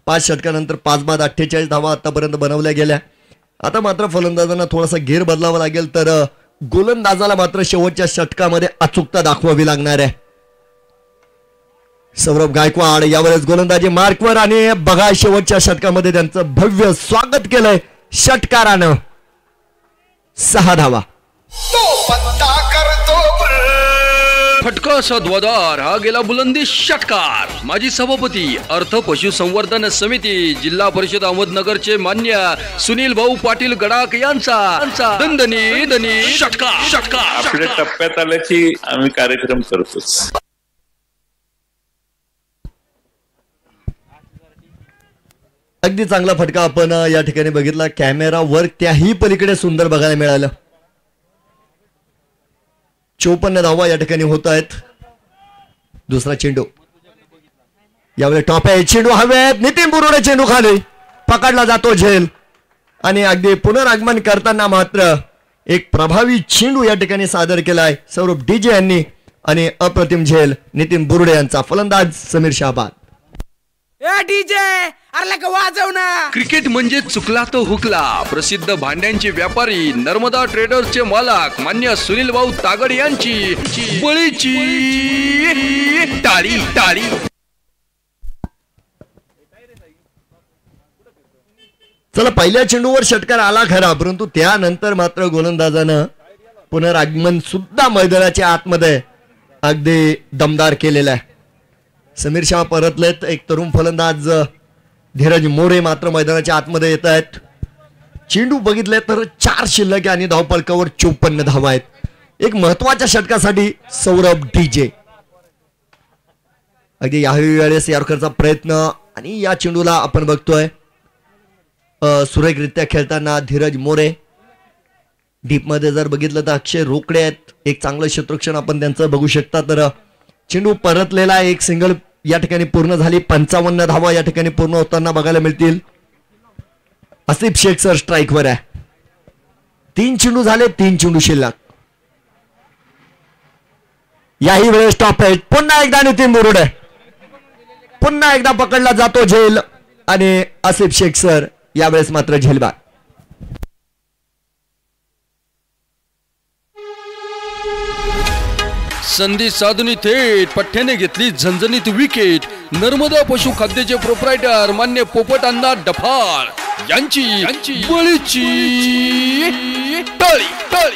5 षटकानंतर 5 बाद 48 धावा आतापर्यंत बनवल्या गेल्या. आता मात्र फलंदाजांना थोडासा घेर बदलावा लागेल तर गोलंदाजाला मात्र शेवटच्या षटकामध्ये अचूकता दाखवावी लागणार आहे. सौरभ गायकवाड यावेळेस गोलंदाजी मार्कवर आणि बघा शेवटच्या षटकामध्ये त्यांचं भव्य स्वागत केलंय षटकारानं. 6 धावा. फटका सद्वादार हा गेला बुलंदी षटकार. माजी सभापती अर्थ पशुसंवर्धन समिती जिल्हा परिषद अहमदनगरचे मान्य सुनील भाऊ पाटील गडाख यांचा दणदणी षटकार. आपल्या टप्प्यात आल्याची आम्ही कार्यक्रम करतोच. अगदी चांगला फटका आपण या ठिकाणी बघितला. कॅमेरा वर्क त्याही पलीकडे सुंदर बघायला मिळालं. 54 धावा या ठिकाणी होत आहेत. दुसरा चेंडू यावेळी टॉप आहे. चेंडू हवेत. नितीन बुरुडे चेंडू खाली. पकडला जातो झेल. आणि अगदी पुनरागमन करताना मात्र एक प्रभावी चेंडू या ठिकाणी सादर केलाय सौरभ डीजे यांनी. आणि अप्रतिम झेल नितीन बुरुडे यांचा. फलंदाज समीर शाहबाद. वाजव ना. क्रिकेट म्हणजे चुकला तो हुकला. प्रसिद्ध भांड्यांचे व्यापारी नर्मदा ट्रेडर्सचे मालक मान्य सुनील भाऊ तागड यांची बळीची टाळी टाळी. चला, पहिल्या चेंडूवर षटकार आला खरा, परंतु त्यानंतर मात्र गोलंदाजानं पुनरागमन सुद्धा मैदानाच्या आतमध्ये अगदी दमदार केलेला आहे. समीर शाह परतलेत. एक तरुण फलंदाज धीरज मोरे मात्र मैदानाच्या आतमध्ये येत आहेत. चेंडू बघितले तर 4 शिल्लक आणि धावफलकावर 54 धावा आहेत. एक महत्वाच्या षटकासाठी सौरभ डीजे. अगदी याही वेळेस यारकरचा प्रयत्न आणि या चेंडूला आपण बघतोय सुरेखरित्या खेळताना धीरज मोरे. डीपमध्ये जर बघितलं तर अक्षय रोकडे आहेत. एक चांगलं क्षेत्ररक्षण आपण त्यांचं बघू शकता. तर चेंडू परतलेला एक सिंगल या ठिकाणी पूर्ण झाली. 55 धावा या ठिकाणी पूर्ण होताना बघायला मिळतील. आसिफ शेख सर स्ट्राईकवर आहे. 3 चेंडू झाले, 3 चेंडू शिल्लक. याही वेळेस टॉप आहे. पुन्हा एकदा नितीन बुरुडे. पुन्हा एकदा पकडला जातो झेल आणि आसिफ शेख सर यावेळेस मात्र झेलबाद. संधी साधून थेट पठ्ठ्याने घेतली झणझणीत विकेट. नर्मदा पशु खाद्याचे प्रोप्रायटर मान्य पोपट अण्णा डफाळ यांची बळीची टाळी टाळी.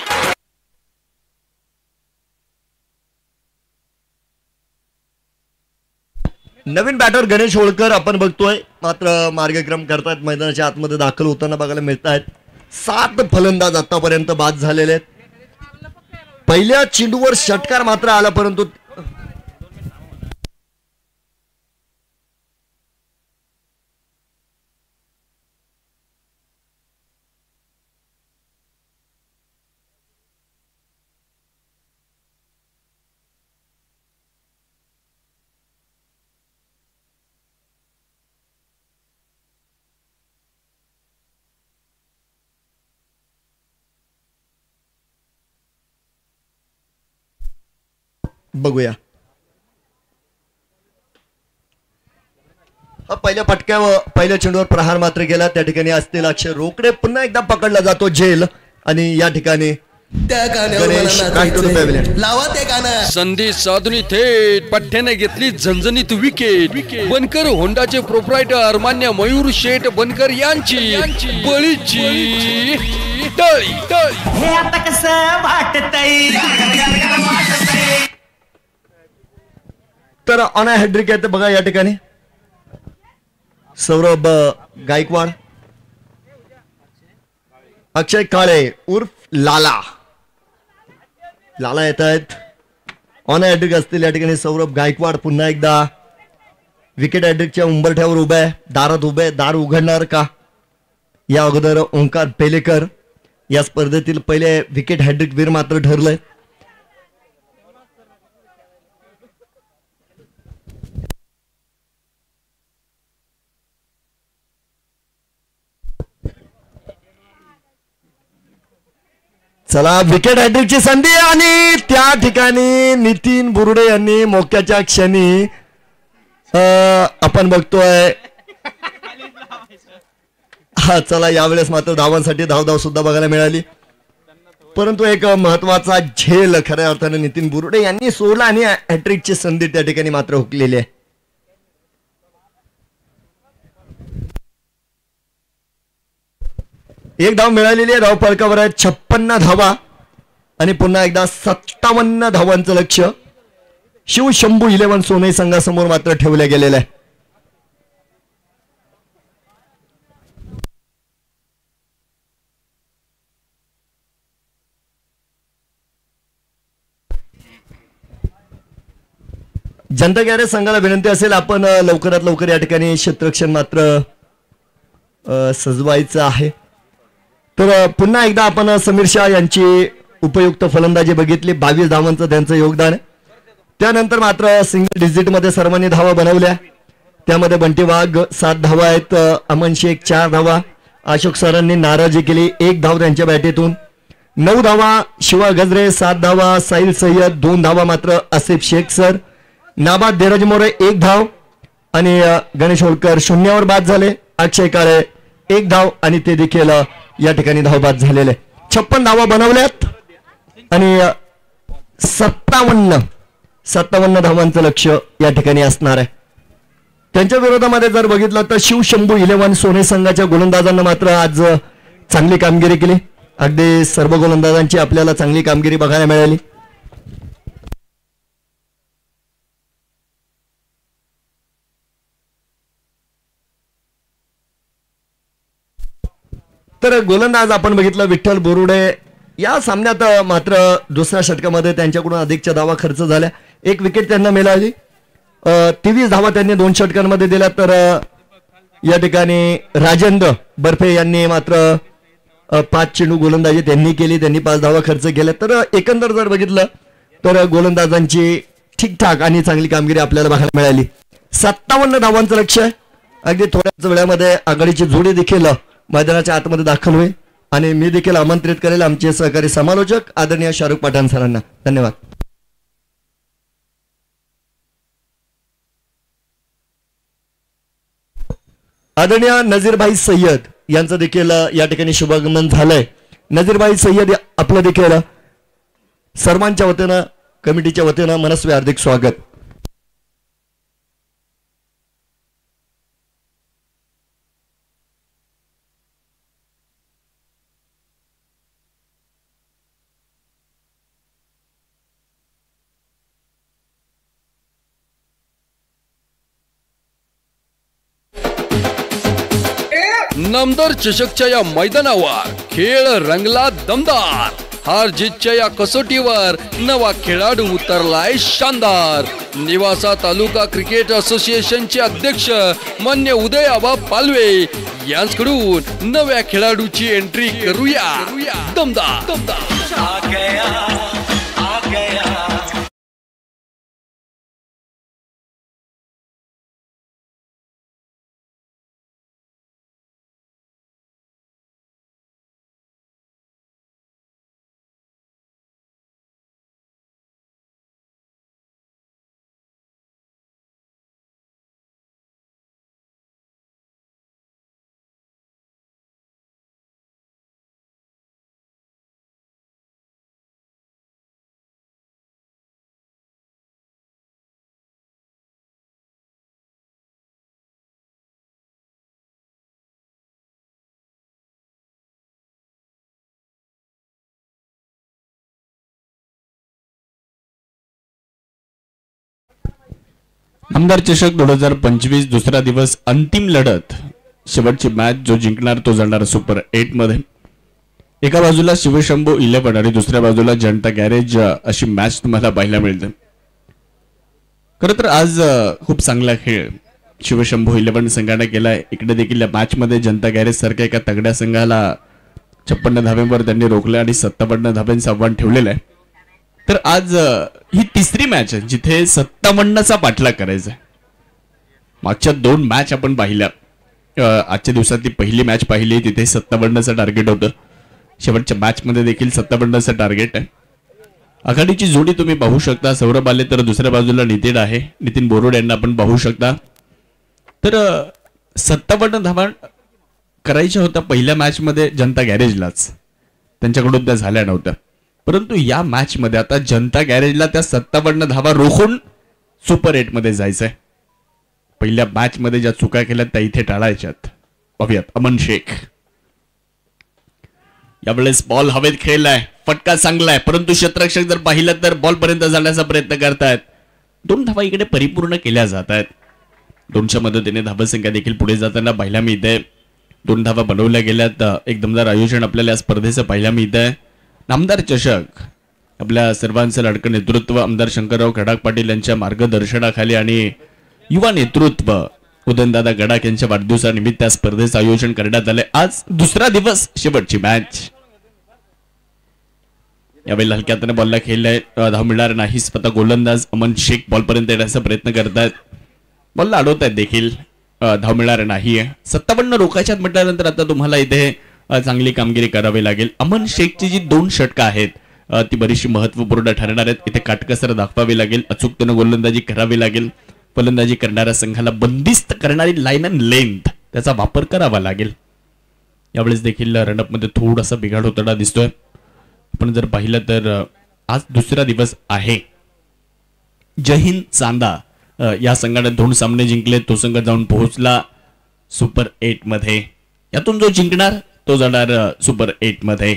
नवीन बॅटर गणेश होळकर आपण बघतोय मात्र मार्गक्रम करतायत. मैदानाच्या आतमध्ये दाखल होताना बघायला मिळत आहेत. 7 फलंदाज आतापर्यंत बाद झालेले आहेत. पहिल्या चेंडूवर षटकार मात्र आला, परंतु बघूया. पहिल्या फटक्यावर पहिल्या चेंडूवर प्रहार मात्र गेला. त्या ठिकाणी असतील अक्षय रोकडे. पुन्हा एकदा पकडला जातो झेल आणि या ठिकाणी त्या गाण्यावर गणेश मला back to the pavilion. नाचायचंय. लावा ते गाणं. संधी साधून थेट पठ्ठ्याने घेतली झणझणीत विकेट. बनकर होंडाचे प्रोप्रायटर मान्य मयूर शेठ बनकर यांची बळीची टाळी टाळी. हे आता कसं वाटतंय. तर ऑन हॅड्रिक आहे बघा या ठिकाणी सौरभ गायकवाड, अक्षय काळे उर्फ लाला येत आहेत. ऑन हॅड्रिक असतील या ठिकाणी सौरभ गायकवाड. पुन्हा एकदा विकेट हॅड्रिकच्या उंबरठ्यावर उभा आहे. दारात उभे आहे. दार उघडणार का? या अगोदर ओंकार पेलेकर या स्पर्धेतील पहिले विकेट हॅड्रिक वीर मात्र ठरलंय. चला, विकेट हॅट्रिकची संधी आणि त्या ठिकाणी नितीन बुरुडे यांनी मोक्याच्या क्षणी आपण बघतोय. हा, चला, यावेळेस मात्र धावांसाठी धाव सुद्धा बघायला मिळाली, परंतु एक महत्वाचा झेल खऱ्या अर्थाने नितीन बुरुडे यांनी सोडला आणि हॅट्रिकची संधी त्या ठिकाणी मात्र हुकलेली आहे. एक धाव मिळालेली आहे. धाव फलकावर आहे 56 धावा आणि पुन्हा एकदा 57 धावांचं लक्ष शिवशंभू 11 सोनई संघासमोर मात्र ठेवलं गेलेलं आहे. जनता गॅरेज संघाला विनंती असेल आपण लवकरात लवकर या ठिकाणी क्षेत्ररक्षण मात्र सजवायचं आहे. तर पुन्हा एकदा आपण समीर शाह यांची उपयुक्त फलंदाजी बघितली. 22 धावांचं त्यांचं योगदान आहे. त्यानंतर मात्र सिंगल डिजिट मध्ये सर्वांनी धावा बनवल्या. त्यामध्ये बंटी वाघ 7 धावा आहेत. अमन शेख 4 धावा. अशोक सरांनी नाराजी केली, 1 धाव त्यांच्या बॅटीतून. 9 धावा शिवा गजरे, 7 धावा साहिल सय्यद, 2 धावा मात्र आसिफ शेख सर. नाबाद धीरज मोरे 1 धाव आणि गणेश होळकर शून्यावर बाद झाले. अक्षय काळे 1 धाव आणि ते देखील या ठिकाणी धावबाद झालेले. 56 धावा बनवल्यात आणि 57 धावांचं लक्ष या ठिकाणी असणार आहे. त्यांच्या विरोधामध्ये जर बघितलं तर शिवशंभू 11 सोने संघाच्या गोलंदाजांना मात्र आज चांगली कामगिरी केली. अगदी सर्व गोलंदाजांची आपल्याला चांगली कामगिरी बघायला मिळाली. तर गोलंदाज आपण बघितलं विठ्ठल बोरुडे. या सामन्यात मात्र दुसऱ्या षटकामध्ये त्यांच्याकडून अधिकच्या धावा खर्च झाल्या. 1 विकेट त्यांना मिळाली. 23 धावा त्यांनी 2 षटकांमध्ये दिल्या. तर या ठिकाणी राजेंद्र बर्फे यांनी मात्र 5 चेंडू गोलंदाजी त्यांनी केली. त्यांनी 5 धावा खर्च केल्या. तर एकंदर जर बघितलं तर गोलंदाजांची ठीकठाक आणि चांगली कामगिरी आपल्याला बघायला मिळाली. 57 धावांचं लक्ष आहे. अगदी थोड्याच वेळामध्ये आघाडीची जोडी देखील मैदानाच्या आतमध्ये दाखल होईल आणि मी देखील आमंत्रित करेल आमचे सहकारी समालोचक आदरणीय शाहरुख पठाण सरांना. धन्यवाद. आदरणीय नजीरभाई सय्यद यांचं देखील या ठिकाणी शुभागमन झालंय. नजीरभाई सय्यद आपलं देखील सर्वांच्या वतीनं कमिटीच्या वतीनं मनस्वी हार्दिक स्वागत. नामदार चषकच्या या मैदानावर खेळ रंगला दमदार. हार जीतच्या या कसोटीवर नवा खेळाडू उतरलाय शानदार. निवासा तालुका क्रिकेट असोसिएशनचे अध्यक्ष मान्य उदय आबा पालवे यांच्याकडून नव्या खेळाडूची एंट्री करूया. दमदार. आमदार चषक 2025 दुसरा दिवस अंतिम लढत. शेवटची मॅच जो जिंकणार तो जाणार सुपर 8 मध्ये. एका बाजूला शिवशंभू 11 आणि दुसऱ्या बाजूला जनता गॅरेज अशी मॅच तुम्हाला पाहायला मिळते. खरं तर आज खूप चांगला खेळ शिवशंभू 11 संघाने केलाय. इकडे देखील या मॅच मध्ये जनता गॅरेज सारख्या एका तगड्या संघाला 56 धाब्यांवर त्यांनी रोखलं आणि 57 धाब्यांचं आव्हान ठेवलेलं आहे. तर आज ही तिसरी मॅच आहे जिथे 57चा पाठलाग करायचा आहे. मागच्या 2 मॅच आपण पाहिल्या. आजच्या दिवसातली पहिली मॅच पाहिली तिथे 57चं टार्गेट होतं. शेवटच्या मॅच मध्ये देखील 57चं टार्गेट आहे. आघाडीची जोडी तुम्ही पाहू शकता. सौरभ आले तर दुसऱ्या बाजूला नितीन आहे. नितीन बोरुडे यांना आपण पाहू शकता. तर 57 धावा करायच्या होत्या पहिल्या मॅच मध्ये जनता गॅरेजलाच. त्यांच्याकडून त्या झाल्या नव्हत्या. परंतु या मॅच मध्ये आता जनता गॅरेजला त्या 57 धावा रोखून सुपर 8 मध्ये जायचंय. पहिल्या मॅच मध्ये ज्या चुका केल्या त्या इथे टाळायच्यात. पाहूयात अमन शेख. यावेळेस बॉल हवेत खेळलाय. फटका चांगलाय परंतु क्षेत्ररक्षक जर पाहिलं तर बॉल पर्यंत जाण्याचा प्रयत्न करतायत. 2 धावा इकडे परिपूर्ण केल्या जात आहेत. 2च्या मदतीने धावसंख्या देखील पुढे जाताना पाहायला मिळते. 2 धावा बनवल्या गेल्यात. एक दमदार आयोजन आपल्याला या स्पर्धेचं पाहायला मिळतंय. नामदार चषक आपल्या सर्वांचं लाडकं नेतृत्व आमदार शंकरराव गडाख पाटील यांच्या मार्गदर्शनाखाली आणि युवा नेतृत्व उदयनदादा गडाख यांच्या वाढदिवसानिमित्त या स्पर्धेचं आयोजन करण्यात आले. आज दुसरा दिवस शेवटची मॅच. यावेळी हलक्यात बॉलला खेळलाय. धाव मिळणार नाही. स्वतः गोलंदाज अमन शेख बॉलपर्यंत येण्याचा प्रयत्न करतायत. बॉलला अडवतायत देखील. धाव मिळणार नाहीये. 57 रोखायच्यात म्हटल्यानंतर आता तुम्हाला इथे चांगली कामगिरी करावी लागेल. अमन शेखची जी 2 षटकं आहेत ती बरीचशी महत्वपूर्ण ठरणार आहेत. इथे काटकसर दाखवावी लागेल, अचूकतेनं गोलंदाजी करावी लागेल. फलंदाजी करणाऱ्या संघाला बंदिस्त करणारी लाईन अँड लेंथ त्याचा वापर करावा लागेल. यावेळेस देखील रनअप मध्ये थोडासा बिघाड होताना दिसतोय. आपण जर पाहिलं तर आज दुसरा दिवस आहे. जयहिंद चांदा या संघाने 2 सामने जिंकले. तो संघ जाऊन पोहोचला सुपर 8 मध्ये. यातून जो जिंकणार तो जाणार सुपर 8 मध्ये.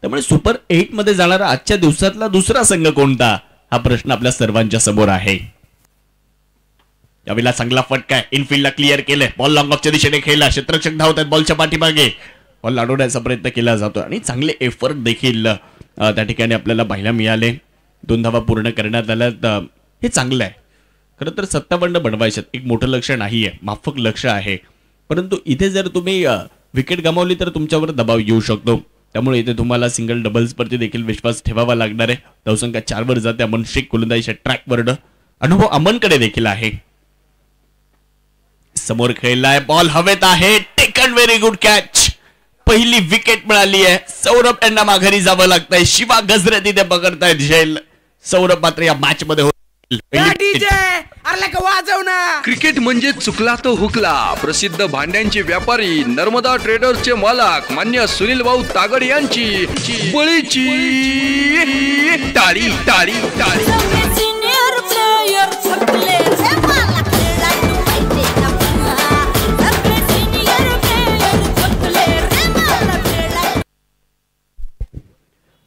त्यामुळे सुपर 8 मध्ये जाणारा आजच्या दिवसातला दुसरा संघ कोणता हा प्रश्न आपल्या सर्वांच्या समोर आहे. यावेळेला चांगला फटका इनफिल्डला क्लिअर केलंय. बॉल लॉंग ऑफच्या दिशेने खेळला. क्षेत्ररक्षक धावत आहेत बॉलच्या पाठीमागे. बॉल अडवण्याचा प्रयत्न केला जातो आणि चांगले एफर्ट देखील त्या ठिकाणी आपल्याला पाहायला मिळाले. 2 धावा पूर्ण करण्यात आल्या. हे चांगलं आहे. खरं तर 57 बनवायच्यात एक मोठं लक्ष नाहीये, माफक लक्ष आहे. परंतु इथे जर तुम्ही विकेट गमावली तर तुमच्यावर दबाव येऊ शकतो. त्यामुळे इथे तुम्हाला सिंगल डबल्सवरती देखील विश्वास ठेवावा लागणार आहे. धावसंख्या 4 वर जाते. अमन शेख गोलंदाजीच्या ट्रॅकवर. अनुभव अमनकडे देखील आहे. समोर खेळलाय बॉल हवेत आहे. Taken very good catch. पहिली विकेट मिळाली आहे. सौरभ यांना माघारी जावं लागतंय. शिवा गजरे तिथे पकडतायत झेल. सौरभ मात्र या मॅच मध्ये वाजव ना. क्रिकेट म्हणजे चुकला तो हुकला. प्रसिद्ध भांड्यांचे व्यापारी नर्मदा ट्रेडर्सचे मालक मान्य सुनील भाऊ तागड यांची बळीची टाळी टाळी टाळी.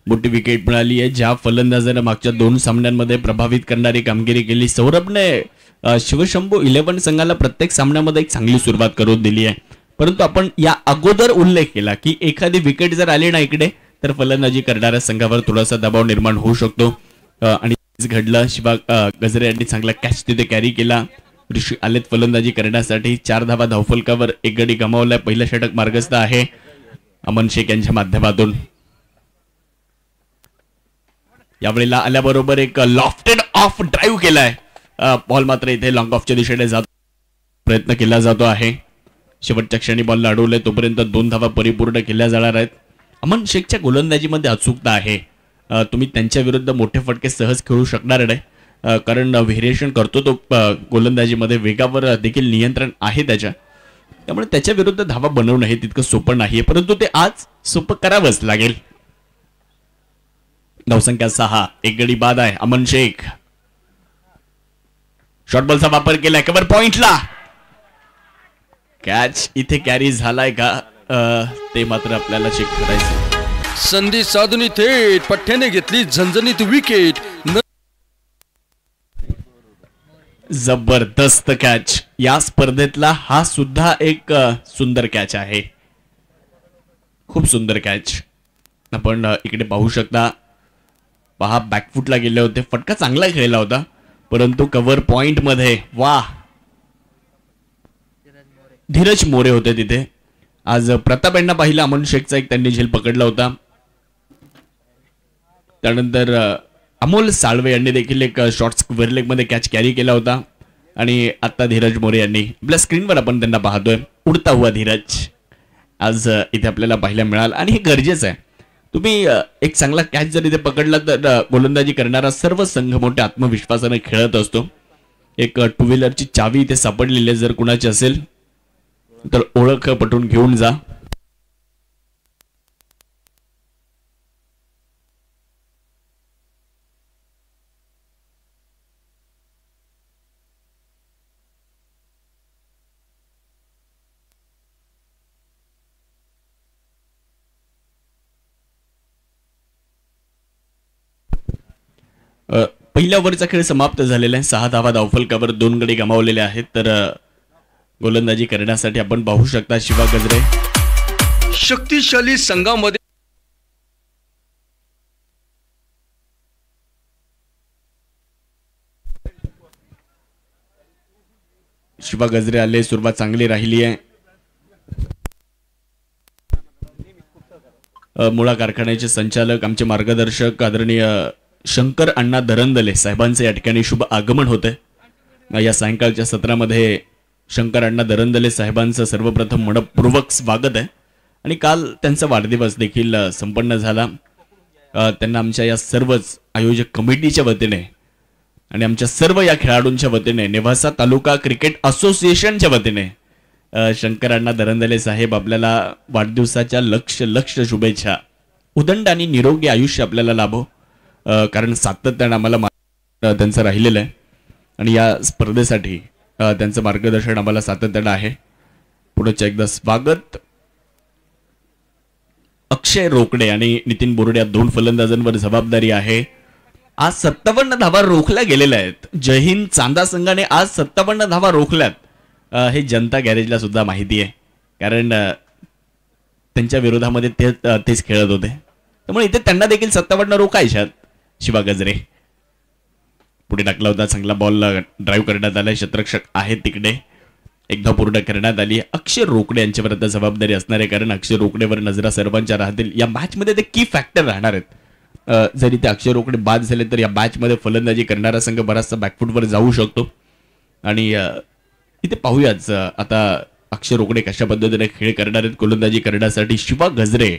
मोठी विकेट मिळाली आहे. ज्या फलंदाजाने मागच्या 2 सामन्यांमध्ये प्रभावित करणारी कामगिरी केली. सौरभने शिवशंभू 11 संघाला प्रत्येक सामन्यामध्ये एक चांगली सुरुवात करून दिली आहे. परंतु आपण या अगोदर उल्लेख केला की एखादी विकेट जर आली ना इकडे तर फलंदाजी करणाऱ्या संघावर थोडासा दबाव निर्माण होऊ शकतो आणि घडलं. शिवा गजरे यांनी चांगला कॅच तिथे कॅरी केला. ऋषी आलेत फलंदाजी करण्यासाठी. 4 धावा धावफलकावर 1 गडी गमावलाय. पहिलं षटक मार्गस्थ आहे अमन शेख यांच्या माध्यमातून. यावेळेला आल्याबरोबर एक लॉफ्टेड ऑफ ड्राईव्ह केलाय. बॉल मात्र इथे लॉंग ऑफच्या दिशेने जातो. प्रयत्न केला जातो आहे. शेवटच्या क्षणी बॉलला अडवले तोपर्यंत 2 धावा परिपूर्ण केल्या जाणार आहेत. अमन शेखच्या गोलंदाजीमध्ये अचूकता आहे. तुम्ही त्यांच्या विरुद्ध मोठे फटके सहज खेळू शकणार नाही. कारण व्हेरिएशन करतो तो गोलंदाजीमध्ये. वेगावर देखील नियंत्रण आहे त्याच्या. त्यामुळे त्याच्या विरुद्ध धावा बनवणं हे तितकं सोपं नाहीये. परंतु ते आज सोपं करावंच लागेल. धावसंख्या 6. 1 गडी बाद आहे. अमन शेख शॉर्ट बॉलचा वापर केलाय. कव्हर पॉइंटला कॅच इथे कॅरी झालाय का ते मात्र आपल्याला चेक करायचं. संधी साधून थेट पठ्ठ्याने घेतली झणझणीत विकेट. जबरदस्त कॅच. या स्पर्धेतला हा सुद्धा एक सुंदर कॅच आहे. खूप सुंदर कॅच आपण इकडे पाहू शकता. पहा बॅकफुटला गेले होते. फटका चांगला खेळला होता परंतु कव्हर पॉइंट मध्ये वाह. धीरज मोरे होते तिथे. आज प्रताप यांना पाहिलं. अमन शेखचा एक त्यांनी झेल पकडला होता. त्यानंतर अमोल साळवे यांनी देखील एक शॉर्ट स्क्वेअर लेग मध्ये कॅच कॅरी केला होता. आणि आता धीरज मोरे यांनी आपल्या स्क्रीनवर आपण त्यांना पाहतोय उडता हुआ धीरज आज इथे आपल्याला पाहायला मिळाला. आणि हे गरजेचं आहे. तुम्ही एक चांगला कॅच जर इथे पकडला तर गोलंदाजी करणारा सर्व संघ मोठ्या आत्मविश्वासाने खेळत असतो. एक 2 व्हीलरची चावी इथे सापडलेली जर कुणाची असेल तर ओळख पटवून घेऊन जा. पहिल्या ओव्हरचा खेळ समाप्त झालेला आहे. 6 धावा धावफलकावर 2 गडी गमावलेले आहेत. तर गोलंदाजी करण्यासाठी आपण पाहू शकता शिवा गजरे. शक्तिशाली संघामध्ये शिवा गजरे आले. सुरुवात चांगली राहिली आहे. मुळा कारखान्याचे संचालक आमचे मार्गदर्शक आदरणीय शंकर अण्णा दरंदले साहेबांचे या ठिकाणी शुभ आगमन होते. या सायंकाळच्या सत्रामध्ये शंकर अण्णा दरंदले साहेबांचं सर्वप्रथम मनपूर्वक स्वागत आहे. आणि काल त्यांचा वाढदिवस देखील संपन्न झाला. त्यांना आमच्या या सर्वच आयोजक कमिटीच्या वतीने आणि आमच्या सर्व या खेळाडूंच्या वतीने, नेवासा तालुका क्रिकेट असोसिएशनच्या वतीने शंकरांना दरंदले साहेब आपल्याला वाढदिवसाच्या लक्ष शुभेच्छा. उदंड आणि निरोगी आयुष्य आपल्याला लाभो, कारण सातत्याने आम्हाला त्यांचं राहिलेलं आहे आणि या स्पर्धेसाठी त्यांचं मार्गदर्शन आम्हाला सातत्यानं आहे. पुढच्या एकदा स्वागत. अक्षय रोकडे आणि नितीन बोर्डे या दोन फलंदाजांवर जबाबदारी आहे. आज 57 धावा रोखल्या गेलेल्या आहेत. जय हिंद चांदा संघाने आज 57 धावा रोखल्यात. हे जनता गॅरेजला सुद्धा माहिती आहे, कारण त्यांच्या विरोधामध्ये तेच खेळत होते. त्यामुळे इथे त्यांना देखील 57 रोखायच्यात. शिवा गजरे पुढे टाकला होता, चांगला बॉल ड्राईव्ह करण्यात आला. क्षेत्ररक्षक आहेत तिकडे, एकदा पूर्ण करण्यात आली. अक्षय रोकडे यांच्यावर आता जबाबदारी असणार आहे, कारण अक्षय रोकडेवर नजरा सर्वांच्या राहतील. या मॅच मध्ये ते की फॅक्टर राहणार आहेत. जरी ते अक्षय रोकडे बाद झाले तर या मॅच मध्ये फलंदाजी करणारा संघ बराचसा बॅकफुटवर जाऊ शकतो. आणि इथे पाहूयाच आता अक्षय रोकडे कशा पद्धतीने खेळ करणार आहेत. गोलंदाजी करण्यासाठी शिवा गजरे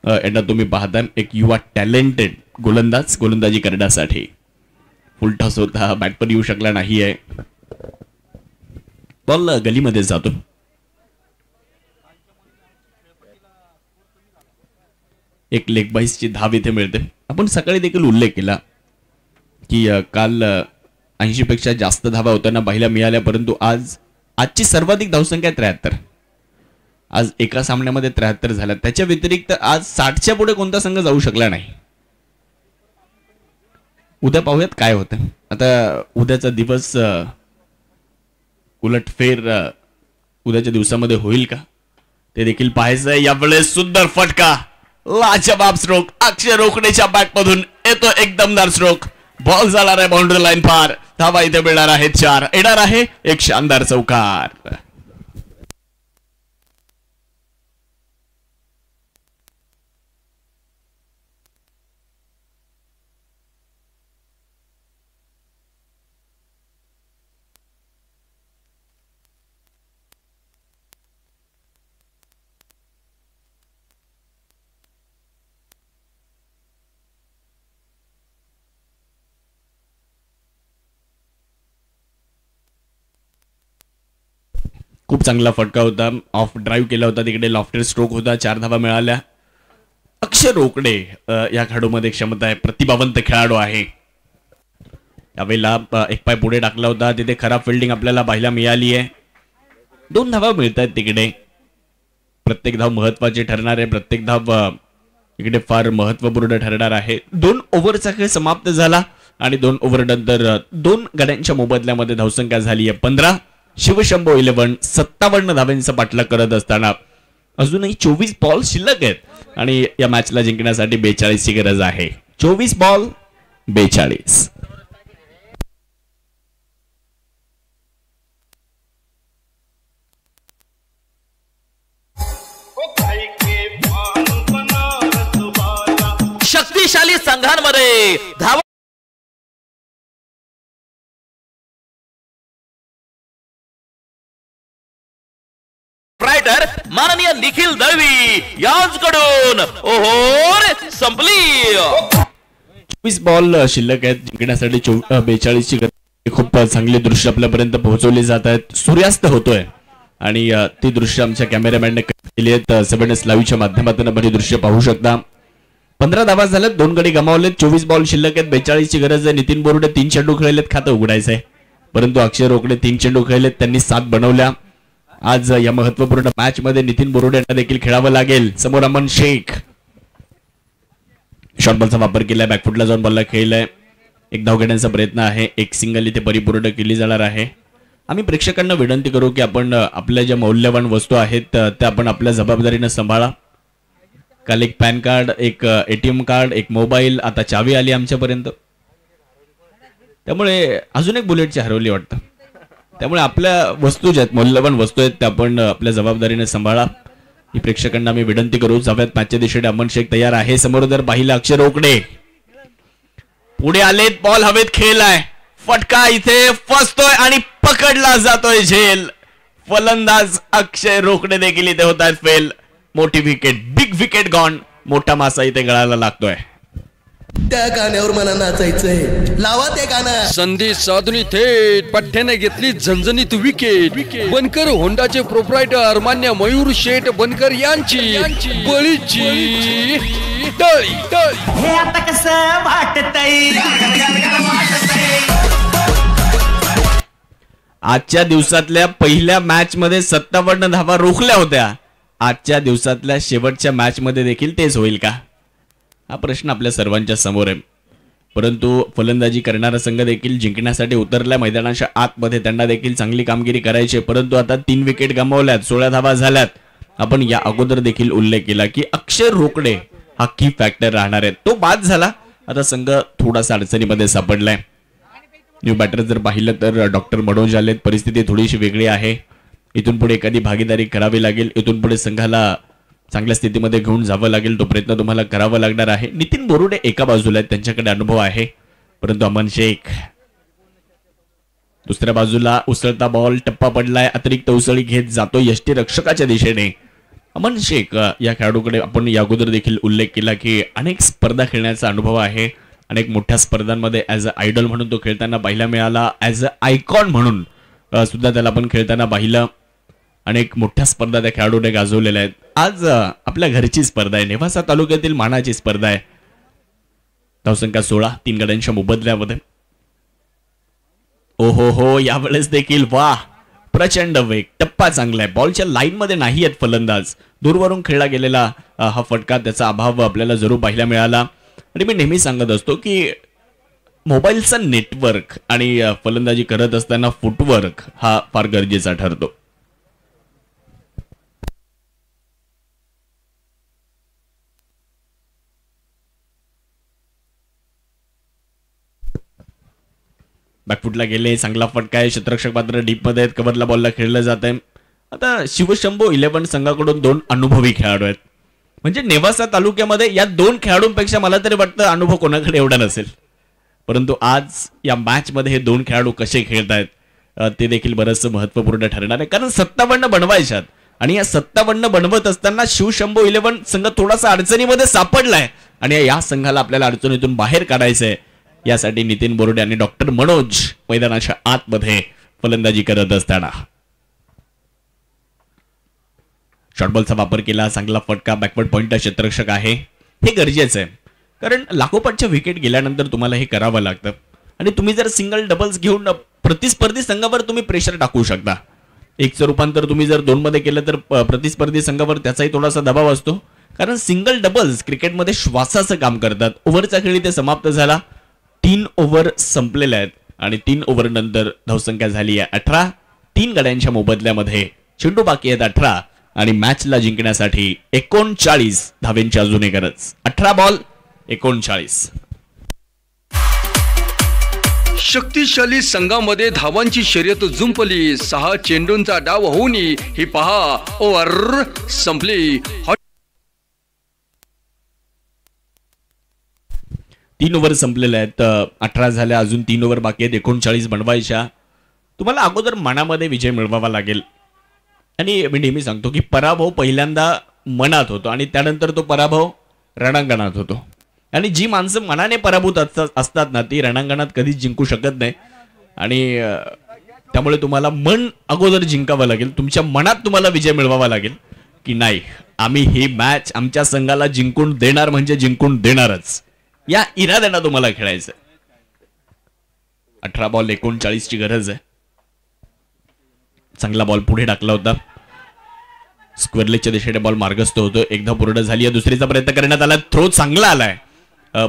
यांना तुम्ही पाहता, एक युवा टॅलेंटेड गोलंदाज गोलंदाजी करण्यासाठी. फुलटॉस होता, बॅट पण येऊ शकला नाहीये. बॉल गलीमध्ये जातो. एक लेग बाईसची धाव इथे मिळते. आपण सकाळी देखील उल्लेख केला की काल 80 पेक्षा जास्त धावा होताना पाहायला मिळाल्या, परंतु आजची सर्वाधिक धावसंख्या 73. आज एका सामन्यामध्ये 73 झाल्या. त्याच्या व्यतिरिक्त आज 60च्या पुढे कोणता संघ जाऊ शकला नाही. उद्या पाहूयात काय होतं. आता उद्याचा दिवस उलटफेर उद्याच्या दिवसामध्ये होईल का ते देखील पाहायचंय. यावेळेस सुंदर फटका, लाजवाब स्ट्रोक अक्षय रोकडेच्या बॅटमधून येतो. एक दमदार स्ट्रोक. बॉल जाणार आहे बाउंड्री लाईन पार. धावा इथे मिळणार आहेत 4. येणार आहे एक शानदार चौकार. खूप चांगला फटका होता. ऑफ ड्राईव्ह केला होता तिकडे. लॉफ्टेड स्ट्रोक होता. 4 धावा मिळाल्या. अक्षय रोकडे या खेळाडूमध्ये क्षमता आहे. प्रतिभावंत खेळाडू आहे. यावेळेला एक पाय पुढे टाकला होता. तिथे खराब फिल्डिंग आपल्याला पाहायला मिळाली आहे. 2 धावा मिळत आहेत तिकडे. प्रत्येक धाव महत्वाची ठरणार आहे. प्रत्येक धाव इकडे फार महत्वपूर्ण ठरणार आहे. 2 ओव्हरचा खेळ समाप्त झाला आणि 2 ओव्हर नंतर 2 गड्यांच्या मोबदल्यामध्ये धावसंख्या झाली आहे 15. शिवशंभो 11 57 धावांचा पाठलाग करत असताना अजूनही 24 बॉल शिल्लक आहेत आणि या मॅचला जिंकण्यासाठी 42 ची गरज आहे. 24 बॉल 42. शक्तिशाली संघांमध्ये धावा रायटर माननीय निखिल दळवी यांच्याकडून ओव्हर संपली. 24 बॉल शिल्लक आहेत. जिंकण्यासाठी 42 ची गरज. खूप चांगले दृश्य आपल्यापर्यंत पोहोचवले जात आहेत. सूर्यास्त होतोय आणि ती दृश्य आमच्या कॅमेरामॅनने केली आहेत. 7S लाईव्हच्या माध्यमातून आपण ही दृश्य पाहू शकता. 15 धावा झाल्यात. 2 गडी गमावलेत. 24 बॉल शिल्लक आहेत. 42 ची गरज आहे. नितीन बोरुडे 3 चेंडू खेळलेत. खातं उघडायचंय, परंतु अक्षय रोकडे 3 चेंडू खेळलेत. त्यांनी 7 बनवल्या. आज या महत्वपूर्ण मॅच मध्ये नितीन बोरुडे यांना देखील खेळावं लागेल. समोर अमन शेख शॉर्ट बॉलचा वापर केलाय. बॅकफुटला जाऊन बॉलला खेळलाय. एक धाव घेण्याचा प्रयत्न आहे. एक सिंगल इथे परिपूर्ण केली जाणार आहे. आम्ही प्रेक्षकांना विनंती करू की आपण आपल्या ज्या मौल्यवान वस्तू आहेत त्या आपण आपल्या जबाबदारीने सांभाळा. काल एक पॅन कार्ड, एक ATM कार्ड, एक मोबाईल, आता चावी आली आमच्यापर्यंत. त्यामुळे अजून एक बुलेटची हरवली वाटतं. त्यामुळे आपल्या वस्तू ज्या आहेत, मौल्यवान वस्तू आहेत, त्या आपण आपल्या जबाबदारीने सांभाळा ही प्रेक्षकांना मी विनंती करू. जाव्यात मॅचच्या दिशेने अमन शेख तयार आहे. समोर जर पाहिलं अक्षय रोकडे पुढे आलेत. बॉल हवेत खेळलाय. फटका इथे फसतोय आणि पकडला जातोय झेल. फलंदाज अक्षय रोकडे देखील इथे होत आहेत फेल. मोठी विकेट, बिग विकेट गॉन. मोठा मासा इथे गळायला लागतोय. त्या गाण्यावर मला नाचायचंय, लावा ते गाणं. संधी साधून थेट पठ्ठ्याने घेतली झणझणीत विकेट. बनकर होंडाचे प्रोप्रायटर मान्य मयूर शेठ बनकर यांची बळीची टाळी. हे आता कसं वाटतंय. आजच्या दिवसातल्या पहिल्या मॅच मध्ये 57 धावा रोखल्या होत्या. आजच्या दिवसातल्या शेवटच्या मॅच मध्ये देखील तेच होईल का, हा प्रश्न आपल्या सर्वांच्या समोर आहे. परंतु फलंदाजी करणारा संघ देखील जिंकण्यासाठी उतरल्या मैदानाच्या आतमध्ये. त्यांना देखील चांगली कामगिरी करायची, परंतु आता 3 विकेट गमावल्यात, 16 धावा झाल्यात. आपण या अगोदर देखील उल्लेख केला की अक्षर रोकडे हा की फॅक्टर राहणार आहे. तो बाद झाला. आता संघ थोडासा अडचणीमध्ये सापडलाय. न्यू बॅटर जर पाहिलं तर डॉक्टर मनोज आलेत. परिस्थिती थोडीशी वेगळी आहे. इथून पुढे एखादी भागीदारी करावी लागेल. इथून पुढे संघाला चांगल्या स्थितीमध्ये घेऊन जावं लागेल. तो प्रयत्न तुम्हाला करावा लागणार आहे. नितीन बोरुडे एका बाजूला आहेत, त्यांच्याकडे अनुभव आहे, परंतु अमन शेख दुसऱ्या बाजूला. उसळता बॉल, टप्पा पडलाय, अतिरिक्त उसळी घेत जातो यष्टीरक्षकाच्या दिशेने. अमन शेख या खेळाडूकडे आपण या अगोदर देखील उल्लेख केला की अनेक स्पर्धा खेळण्याचा अनुभव आहे. अनेक मोठ्या स्पर्धांमध्ये ॲज अ आयडल म्हणून तो खेळताना पाहायला मिळाला. ॲज अ आयकॉन म्हणून सुद्धा त्याला आपण खेळताना पाहिलं. अनेक मोठ्या स्पर्धा त्या खेळाडूने गाजवलेल्या आहेत. आज आपल्या घरची स्पर्धा आहे, नेवासा तालुक्यातील मानाची स्पर्धा आहे. धावसंख्या 16, 3 गड्यांच्या मोबदल्यामध्ये. ओहो हो, यावेळेस देखील वा, प्रचंड वेग, टप्पा चांगला आहे. बॉलच्या लाईन मध्ये नाही आहेत फलंदाज. दूरवरून खेळला गेलेला हा फटका, त्याचा अभाव आपल्याला जरूर पाहायला मिळाला. आणि मी नेहमी सांगत असतो की मोबाईलचा नेटवर्क आणि फलंदाजी करत असताना फुटवर्क हा फार गरजेचा ठरतो. बॅकफुटला गेले, चांगला फटका आहे. क्षेत्ररक्षक मात्र डीप मध्ये आहेत. कव्हरला बॉलला खेळलं जात आहे. आता शिवशंभो 11 संघाकडून 2 अनुभवी खेळाडू आहेत. म्हणजे नेवासा तालुक्यामध्ये या 2 खेळाडूंपेक्षा मला तरी वाटतं अनुभव कोणाकडे एवढा नसेल. परंतु आज या मॅच मध्ये हे 2 खेळाडू कसे खेळतायत ते देखील बरंच महत्वपूर्ण ठरणार आहे. कारण 57 बनवायच्यात आणि या 57 बनवत असताना शिवशंभो 11 संघ थोडासा अडचणीमध्ये सापडलाय आणि या संघाला आपल्याला अडचणीतून बाहेर काढायचंय. यासाठी नितीन बोरुडे आणि डॉक्टर मनोज मैदानाच्या आतमध्ये फलंदाजी करत असताना शॉर्टबॉलचा वापर केला. चांगला फटका, बॅकवर्ड पॉइंट क्षेत्ररक्षक आहे. हे गरजेचं आहे कारण लागोपाठच्या विकेट गेल्यानंतर तुम्हाला हे करावं लागतं. आणि तुम्ही जर सिंगल डबल्स घेऊन प्रतिस्पर्धी संघावर तुम्ही प्रेशर टाकू शकता. एकचं रूपांतर तुम्ही जर 2 मध्ये केलं तर प्रतिस्पर्धी संघावर त्याचाही थोडासा दबाव असतो. कारण सिंगल डबल्स क्रिकेटमध्ये श्वासाचं काम करतात. ओव्हरचा खेळ इथे समाप्त झाला. 3 ओव्हर संपलेल्या आहेत आणि 3 ओव्हर नंतर धावसंख्या झाली आहे 18. 3 गड्यांच्या मोबदल्यामध्ये चेंडू बाकी आहेत 18 आणि मॅचला जिंकण्यासाठी 39 धावेंची अजूनही गरज. 18 बॉल 39. शक्तिशाली संघामध्ये धावांची शर्यत जुंपली. 6 चेंडूंचा डाव होऊन ही पहा ओव्हर संपली. 3 ओव्हर संपलेल्या आहेत. 18 झाल्या, अजून 3 ओव्हर बाकी आहेत. 39 बनवायच्या. तुम्हाला अगोदर मनामध्ये विजय मिळवावा लागेल. आणि मी नेहमी सांगतो की पराभव पहिल्यांदा मनात होतो आणि त्यानंतर तो पराभव रणांगणात होतो. आणि जी माणसं मनाने पराभूत असतात ना ती रणांगणात कधीच जिंकू शकत नाही. आणि त्यामुळे तुम्हाला मन अगोदर जिंकावं लागेल. तुमच्या मनात तुम्हाला विजय मिळवावा लागेल की नाही, आम्ही ही मॅच आमच्या संघाला जिंकून देणार म्हणजे जिंकून देणारच. या इराद्यानं तुम्हाला खेळायचं. 18 बॉल 39 ची गरज आहे. चांगला बॉल पुढे टाकला होता. स्क्वेअरलेगच्या दिशेने बॉल मार्गस्थ होतो. एकदा पूर्ण झाली आहे. दुसरीचा प्रयत्न करण्यात आला. थ्रो चांगला आलाय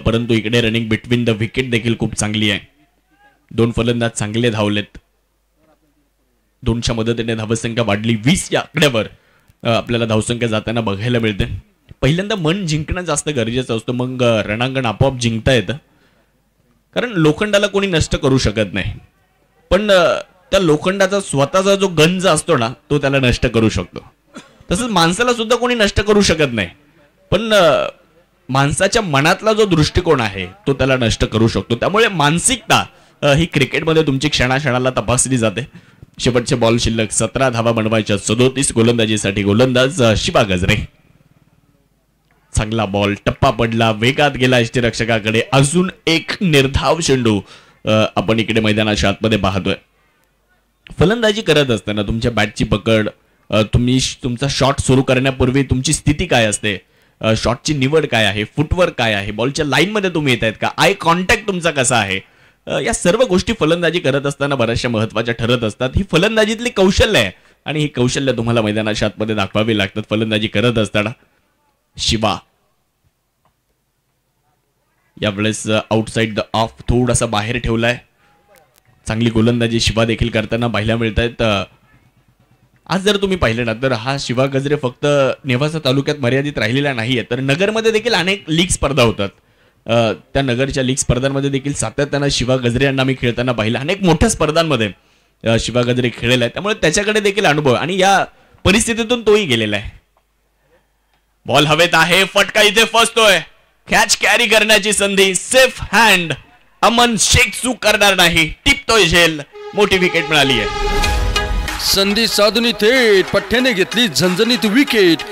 परंतु इकडे रनिंग बिटवीन द विकेट देखील खूप चांगली आहे. 2 फलंदाज चांगले धावलेत. 2च्या मदतीने धावसंख्या वाढली. 20 या आकड्यावर आपल्याला धावसंख्या जाताना बघायला मिळते. पहिल्यांदा मन जिंकणं जास्त गरजेचं असतं. मग रणांगण आपोआप जिंकता येतं. कारण लोखंडाला कोणी नष्ट करू शकत नाही पण त्या लोखंडाचा स्वतःचा जो गंज असतो ना तो त्याला नष्ट करू शकतो. तसंच माणसाला सुद्धा कोणी नष्ट करू शकत नाही पण माणसाच्या मनातला जो दृष्टिकोन आहे तो त्याला नष्ट करू शकतो. त्यामुळे मानसिकता ही क्रिकेटमध्ये तुमची क्षणाक्षणाला तपासली जाते. शेवटचे बॉल शिल्लक 17 धावा बनवायच्या. 37 गोलंदाजीसाठी गोलंदाज शिवा गजरे. चांगला बॉल, टप्पा पडला, वेगात गेला यष्टीरक्षकाकडे. अजून एक निर्धाव चेंडू आपण इकडे मैदानाच्या आतमध्ये पाहतोय. फलंदाजी करत असताना तुमच्या बॅटची पकड, तुम्ही तुमचा शॉट सुरू करण्यापूर्वी तुमची स्थिती काय असते, शॉटची निवड काय आहे, फुटवर्क काय आहे, बॉलच्या लाईनमध्ये तुम्ही येत आहेत का, आय कॉन्टॅक्ट तुमचा कसा आहे, या सर्व गोष्टी फलंदाजी करत असताना बऱ्याचशा महत्वाच्या ठरत असतात. ही फलंदाजीतली कौशल्य आहे आणि ही कौशल्य तुम्हाला मैदानाच्या आतमध्ये दाखवावी लागतात फलंदाजी करत असताना. शिवा यावेळेस आउटसाइड द ऑफ थोडासा बाहेर ठेवलाय. चांगली गोलंदाजी शिवा देखील करताना पाहायला मिळत आहेत. आज जर तुम्ही पाहिलं ना तर हा शिवा गजरे फक्त नेवासा तालुक्यात मर्यादित राहिलेला नाहीये, तर नगरमध्ये देखील अनेक लीग स्पर्धा होतात. त्या नगरच्या लीग स्पर्धांमध्ये देखील सातत्यानं शिवा गजरे यांना मी खेळताना पाहिलं. अनेक मोठ्या स्पर्धांमध्ये शिवा गजरे खेळलेला आहे, त्यामुळे त्याच्याकडे देखील अनुभव आणि या परिस्थितीतून तोही गेलेला आहे. बॉल हवेत आहे, फटका इथे फसतोय, कॅच कॅरी करण्याची संधी, सेफ हँड, अमन शेख चूक करणार नाही, टिपतोय झेल, मोठी विकेट मिळाली आहे. संधी साधून थेट पठ्ठ्याने घेतली झणझणीत विकेट.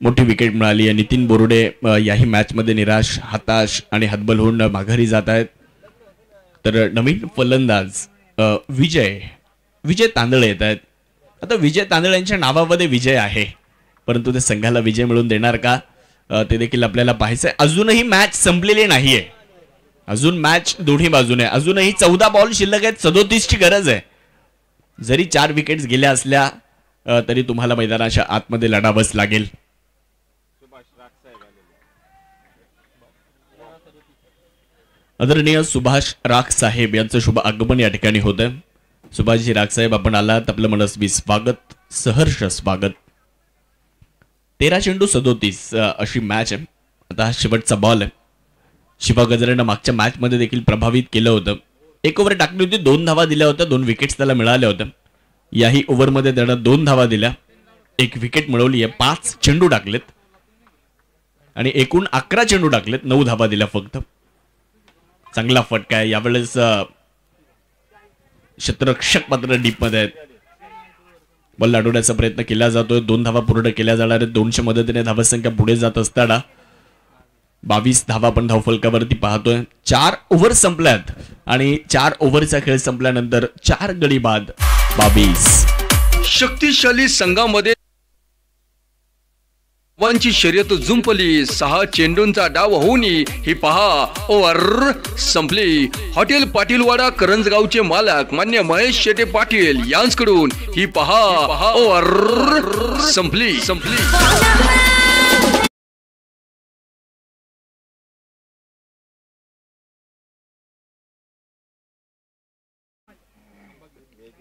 मोठी विकेट मिळाली आहे. नितीन बोरुडे याही मॅच मध्ये निराश, हताश आणि हतबल होऊन माघारी जात आहेत. तर नवीन फलंदाज विजय तांदळे येत आहेत. आता विजय तांदळे यांच्या नावामध्ये विजय आहे, परंतु ते संघाला विजय मिळवून देणार का ते देखील आपल्याला पाहायचंय. अजूनही मॅच संपलेली नाहीये, अजून मॅच दोन्ही बाजूने, अजूनही 14 बॉल शिल्लक आहेत, 37 ची गरज आहे. जरी 4 विकेट्स गेल्या असल्या तरी तुम्हाला मैदानाच्या आतमध्ये लढावंच लागेल. आदरणीय सुभाष राख साहेब यांचं शुभ आगमन या ठिकाणी होतं. सुभाषजी राख साहेब, आपण आलात, आपलं मनस्वी स्वागत, सहर्ष स्वागत. 13 चेंडू 37 अशी मॅच आहे. आता हा शेवटचा बॉल आहे. शिवा गजरेनं मागच्या मॅच मध्ये देखील प्रभावित केलं होतं. 1 ओव्हर टाकली होती, 2 धावा दिल्या होत्या, 2 विकेट्स त्याला मिळाल्या होत्या. याही ओव्हरमध्ये त्यानं 2 धावा दिल्या, 1 विकेट मिळवली आहे. 5 चेंडू टाकलेत आणि एकूण 11 चेंडू टाकलेत, 9 धावा दिल्या फक्त. चांगला फटका आहे. यावेळेस क्षेत्ररक्षक मात्र डीप मध्ये आहेत. बॉल अडवण्याचा प्रयत्न केला जातोय. 2 धावा पूर्ण केल्या जाणार आहेत. 200 मदतीने धावसंख्या पुढे जात असताना 22 धावा आपण धावफलकावरती पाहतोय. 4 ओव्हर संपल्यात आणि 4 ओव्हरचा खेळ संपल्यानंतर 4 गडी बाद 22. शक्तिशाली संघामध्ये धावांची शर्यत जुंपली. 6 चेंडूंचा डाव होऊन ही पहा ओव्हर संपली. हॉटेल पाटीलवाडा करंजगावचे मालक मान्य महेश शेटे पाटील यांच्याकडून ही पहा ओव्हर संपली.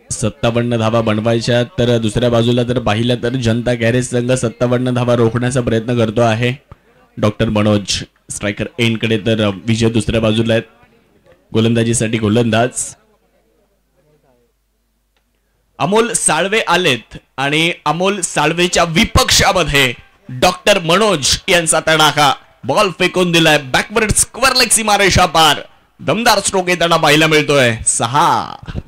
57 धावा बनवायच्या. तर दुसऱ्या बाजूला जर पाहिलं तर जनता गॅरेज संघ 57 धावा रोखण्याचा प्रयत्न करतो आहे. डॉक्टर मनोज स्ट्रायकर एंडकडे, तर विजय दुसऱ्या बाजूला आहेत. गोलंदाजीसाठी गोलंदाज अमोल साळवे आलेत आणि अमोल साळवेच्या विपक्षामध्ये डॉक्टर मनोज यांचा तडाखा. बॉल फेकून दिलाय, बॅकवर्ड स्क्वेअर लेग सीमारेषा पार. दमदार स्ट्रोक येताना पाहायला मिळतोय. 6.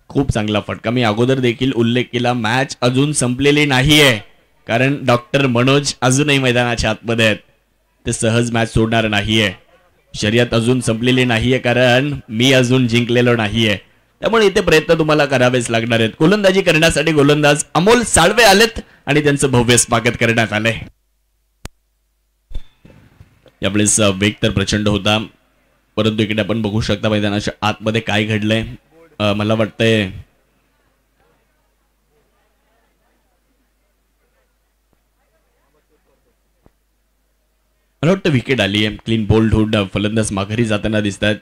खूप चांगला फटका. मी अगोदर देखील उल्लेख केला, मॅच अजून संपलेली नाहीये, कारण डॉक्टर मनोज अजूनही मैदानाच्या आतमध्ये आहेत. ते सहज मॅच सोडणार नाहीये. शर्यत अजून संपलेली नाहीये, कारण मी अजून जिंकलेलो नाहीये. त्यामुळे इथे प्रयत्न तुम्हाला करावेच लागणार आहेत. गोलंदाजी करण्यासाठी गोलंदाज अमोल साळवे आलेत आणि त्यांचं भव्य स्वागत करण्यात आलंय. यावेळेस वेग तर प्रचंड होता, परंतु इकडे आपण बघू शकता मैदानाच्या आतमध्ये काय घडलंय. मला वाटतंय विकेट आली आहे. क्लीन बोल्ड होऊन फलंदाज माघारी जाताना दिसत आहेत.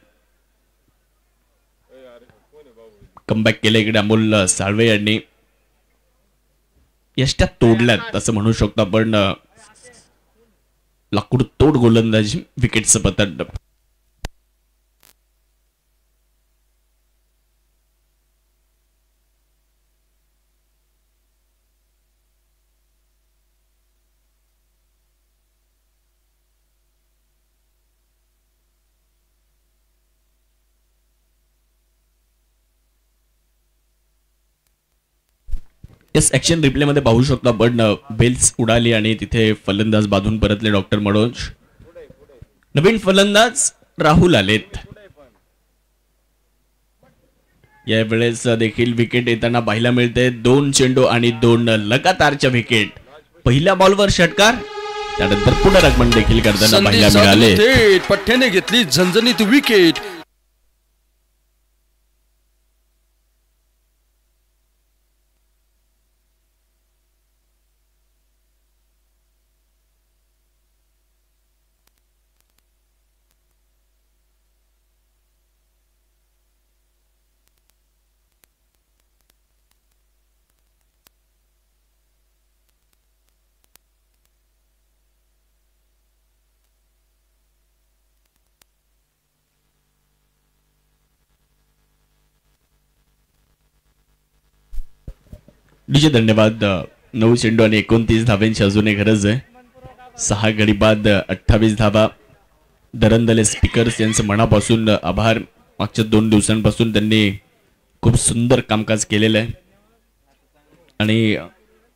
कमबॅक केलं इकडे अमोल साळवे यांनी. यष्ट्या तोडल्यात असं म्हणू शकतो आपण. लाकूड तोड गोलंदाजी, विकेटचं पतन. येस, ऍक्शन रिप्ले मध्ये पाहू शकतो आपण. बेल्स उडाली आणि तिथे फलंदाज बांधून परतले डॉक्टर मनोज. नवीन फलंदाज राहुल आलेत. यावेळेस देखील विकेट येताना पाहायला मिळते. 2 चेंडू आणि 2 लगातारच्या विकेट. पहिल्या बॉलवर षटकार, त्यानंतर पुनरागमन देखील करताना पाहायला मिळाले. थेट पठ्ठ्याने घेतली झणझणीत विकेट. डीजे धन्यवाद. 9 चेंडू आणि 29 धाव्यांची अजूनही गरज आहे. 6 गडी बाद 28 धावा. दरंदले स्पीकर्स यांचं मनापासून आभार. मागच्या 2 दिवसांपासून त्यांनी खूप सुंदर कामकाज केलेलं आहे आणि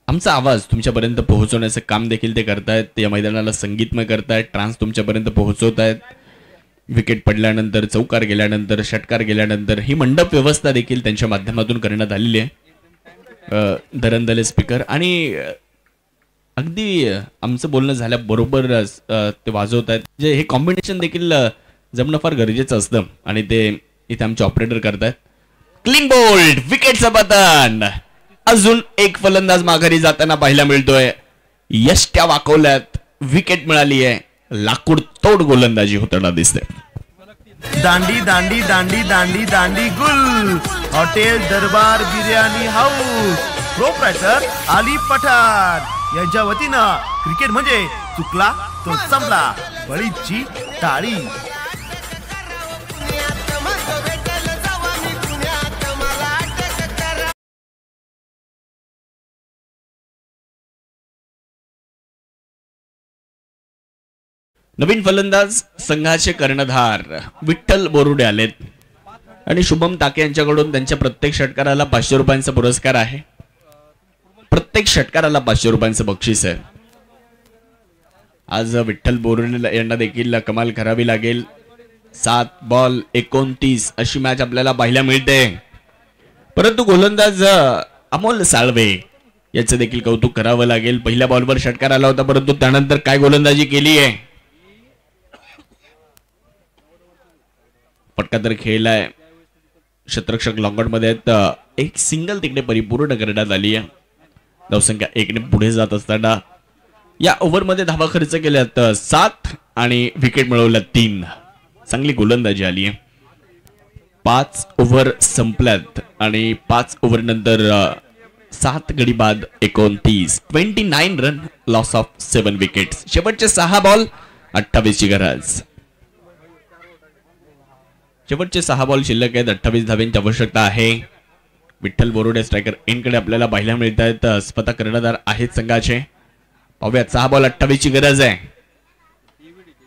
आमचा आवाज तुमच्यापर्यंत पोहोचवण्याचं काम देखील ते करतायत. या मैदानाला संगीतमय करतायत, ट्रान्स तुमच्यापर्यंत पोहोचवत आहेत. विकेट पडल्यानंतर, चौकार गेल्यानंतर, षटकार गेल्यानंतर ही मंडप व्यवस्था देखील त्यांच्या माध्यमातून करण्यात आलेली आहे. दरंदले स्पीकर आणि अगदी आमचं बोलणं झाल्याबरोबर ते वाजवत आहेत. जे हे कॉम्बिनेशन देखील जमणं फार गरजेचं असतं आणि ते इथे आमचे ऑपरेटर करतायत. क्लीन बोल्ड, विकेटचं पतन. अजून एक फलंदाज माघारी जाताना पाहायला मिळतोय. यष्ट्या वाकवल्यात, विकेट मिळाली आहे. लाकूड तोड गोलंदाजी होताना दिसते. दांडी दांडी दांडी दांडी दांडी गुल हॉटेल दरबार बिर्याणी हाऊस प्रोप्रायटर अली पठाण यांच्या वतीनं क्रिकेट म्हणजे चुकला तो संपला. बळीची टाळी. नवीन फलंदाज संघाचे कर्णधार विठ्ठल बोरुडे आलेत आणि शुभम टाके यांच्याकडून त्यांच्या प्रत्येक षटकाराला 500 रुपयांचा पुरस्कार आहे. प्रत्येक षटकाराला 500 रुपयांचं बक्षीस आहे. आज विठ्ठल बोरुडे यांना देखील कमाल करावी लागेल. 7 बॉल 29 अशी मॅच आपल्याला पाहायला मिळते. परंतु गोलंदाज अमोल साळवे याचं देखील कौतुक करावं लागेल. पहिल्या बॉलवर षटकार आला होता, परंतु त्यानंतर काय गोलंदाजी केली आहे. फटका तर खेळलाय. क्षेत्ररक्षक लॉंगआउट मध्ये आहेत. एक सिंगल तिकडे परिपूर्ण करण्यात आली आहे. धावसंख्या 1 ने पुढे जात असताना या ओव्हरमध्ये धावा खर्च केल्यात 7 आणि विकेट मिळवल्या 3. चांगली गोलंदाजी आली आहे. 5 ओव्हर संपल्यात आणि 5 ओव्हर नंतर 7 गडी बाद 29 रन, लॉस ऑफ 7 विकेट्स. शेवटचे 6 बॉल 28 ची गरज. शेवटचे 6 बॉल शिल्लक आहेत. 28 धाव्यांची आवश्यकता आहे. विठ्ठल बोरुडे स्ट्रायकर एंडकडे आपल्याला पाहायला मिळत आहेत. स्वतः कर्णधार आहेत संघाचे. पाहूयात 6 बॉल 28 ची गरज आहे.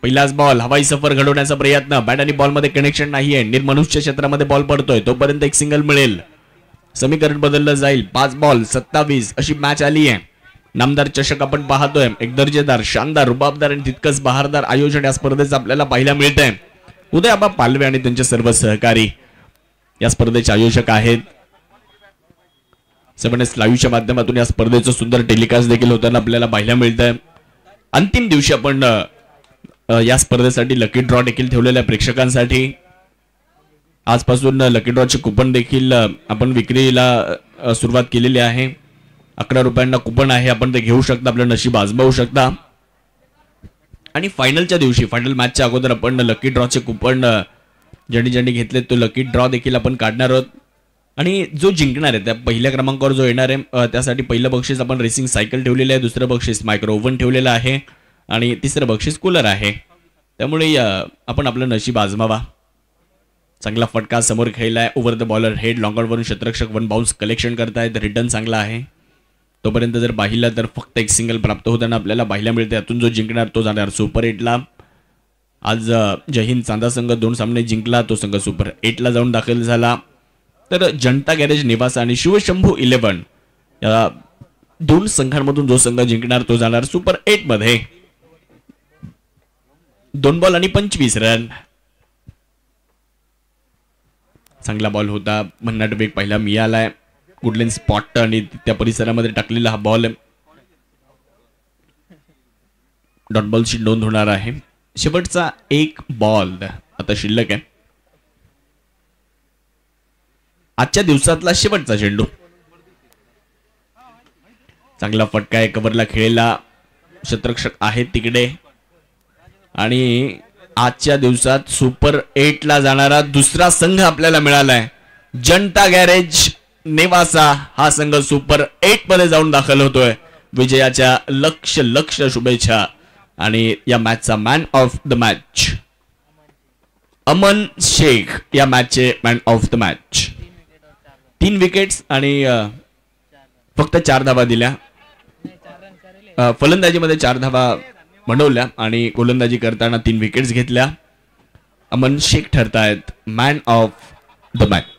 पहिलाच बॉल, हवाई सफर घडवण्याचा प्रयत्न. बॅट आणि बॉल मध्ये कनेक्शन नाहीये. निर्मनुष्य क्षेत्रामध्ये बॉल पडतोय, तोपर्यंत एक सिंगल मिळेल. समीकरण बदललं जाईल. 5 बॉल 27 अशी मॅच आली आहे. नामदार चषक आपण पाहतोय. एक दर्जेदार, शानदार, रुबाबदार आणि तितकंच बहारदार आयोजन या स्पर्धेचं आपल्याला पाहायला मिळतंय. उदयआबा पालवे आणि त्यांचे सर्व सहकारी या स्पर्धेचे आयोजक आहेत. 7S लाईव्हच्या माध्यमातून या स्पर्धेचं सुंदर टेलिकास्ट देखील होताना आपल्याला पाहायला मिळतंय. अंतिम दिवशी आपण या स्पर्धेसाठी लकी ड्रॉ देखील ठेवलेल्या आहे प्रेक्षकांसाठी. आजपासून लकी ड्रॉचे कुपन देखील आपण विक्रीला सुरुवात केलेली आहे. 11 रुपयांना कुपन आहे. आपण ते घेऊ शकता, आपलं नशीब आजमावू शकता. आणि फायनलच्या दिवशी, फायनल मॅचच्या अगोदर आपण लकी ड्रॉचे कुपन ज्यांनी घेतले तो लकी ड्रॉ देखील आपण काढणार आहोत. आणि जो जिंकणार आहे त्या पहिल्या क्रमांकावर जो येणार आहे त्यासाठी पहिलं बक्षीस आपण रेसिंग सायकल ठेवलेलं आहे. दुसरं बक्षीस मायक्रो ओव्हन ठेवलेलं आहे आणि तिसरं बक्षीस कूलर आहे. त्यामुळे आपण आपलं नशीब आजमावा. चांगला फटका समोर खेळलाय. ओव्हर द बॉलर हेड, लॉंगआउटवरून क्षेत्ररक्षक 1 बाउन्स कलेक्शन करतायत. रिटर्न चांगला आहे. तोपर्यंत जर पाहिलं तर फक्त एक सिंगल प्राप्त होताना आपल्याला पाहायला मिळते. यातून जो जिंकणार तो जाणार सुपर 8ला. आज जय हिंद चांदा संघ 2 सामने जिंकला, तो संघ सुपर 8ला जाऊन दाखल झाला. तर जनता गॅरेज निवास आणि शिवशंभू 11 या दोन संघांमधून जो संघ जिंकणार तो जाणार सुपर 8 मध्ये. 2 बॉल आणि 25 रन. चांगला बॉल होता, भन्नाट वेग पहिला मिळालाय. गुडलेन स्पॉट आणि त्या परिसरामध्ये टाकलेला हा बॉल. डॉट बॉलची नोंद होणार आहे. शेवटचा एक बॉल आता शिल्लक आहे. आजच्या दिवसातला शेवटचा चेंडू. चांगला फटका आहे, कव्हरला खेळलेला क्षेत्ररक्षक आहे तिकडे. आणि आजच्या दिवसात सुपर 8 ला जाणारा दुसरा संघ आपल्याला मिळालाय. जनता गॅरेज नेवासा हा संघ सुपर 8 मध्ये जाऊन दाखल होतोय. विजयाच्या लक्ष शुभेच्छा. आणि या मॅचचा man of the match Aman Shaikh, या मॅचचे man of the match. 3 wickets आणि फक्त 4 धावा दिल्या. फलंदाजीमध्ये 4 धावा बनवल्या आणि गोलंदाजी करताना 3 विकेट्स घेतल्या. अमन शेख ठरतायत मॅन ऑफ द मॅच.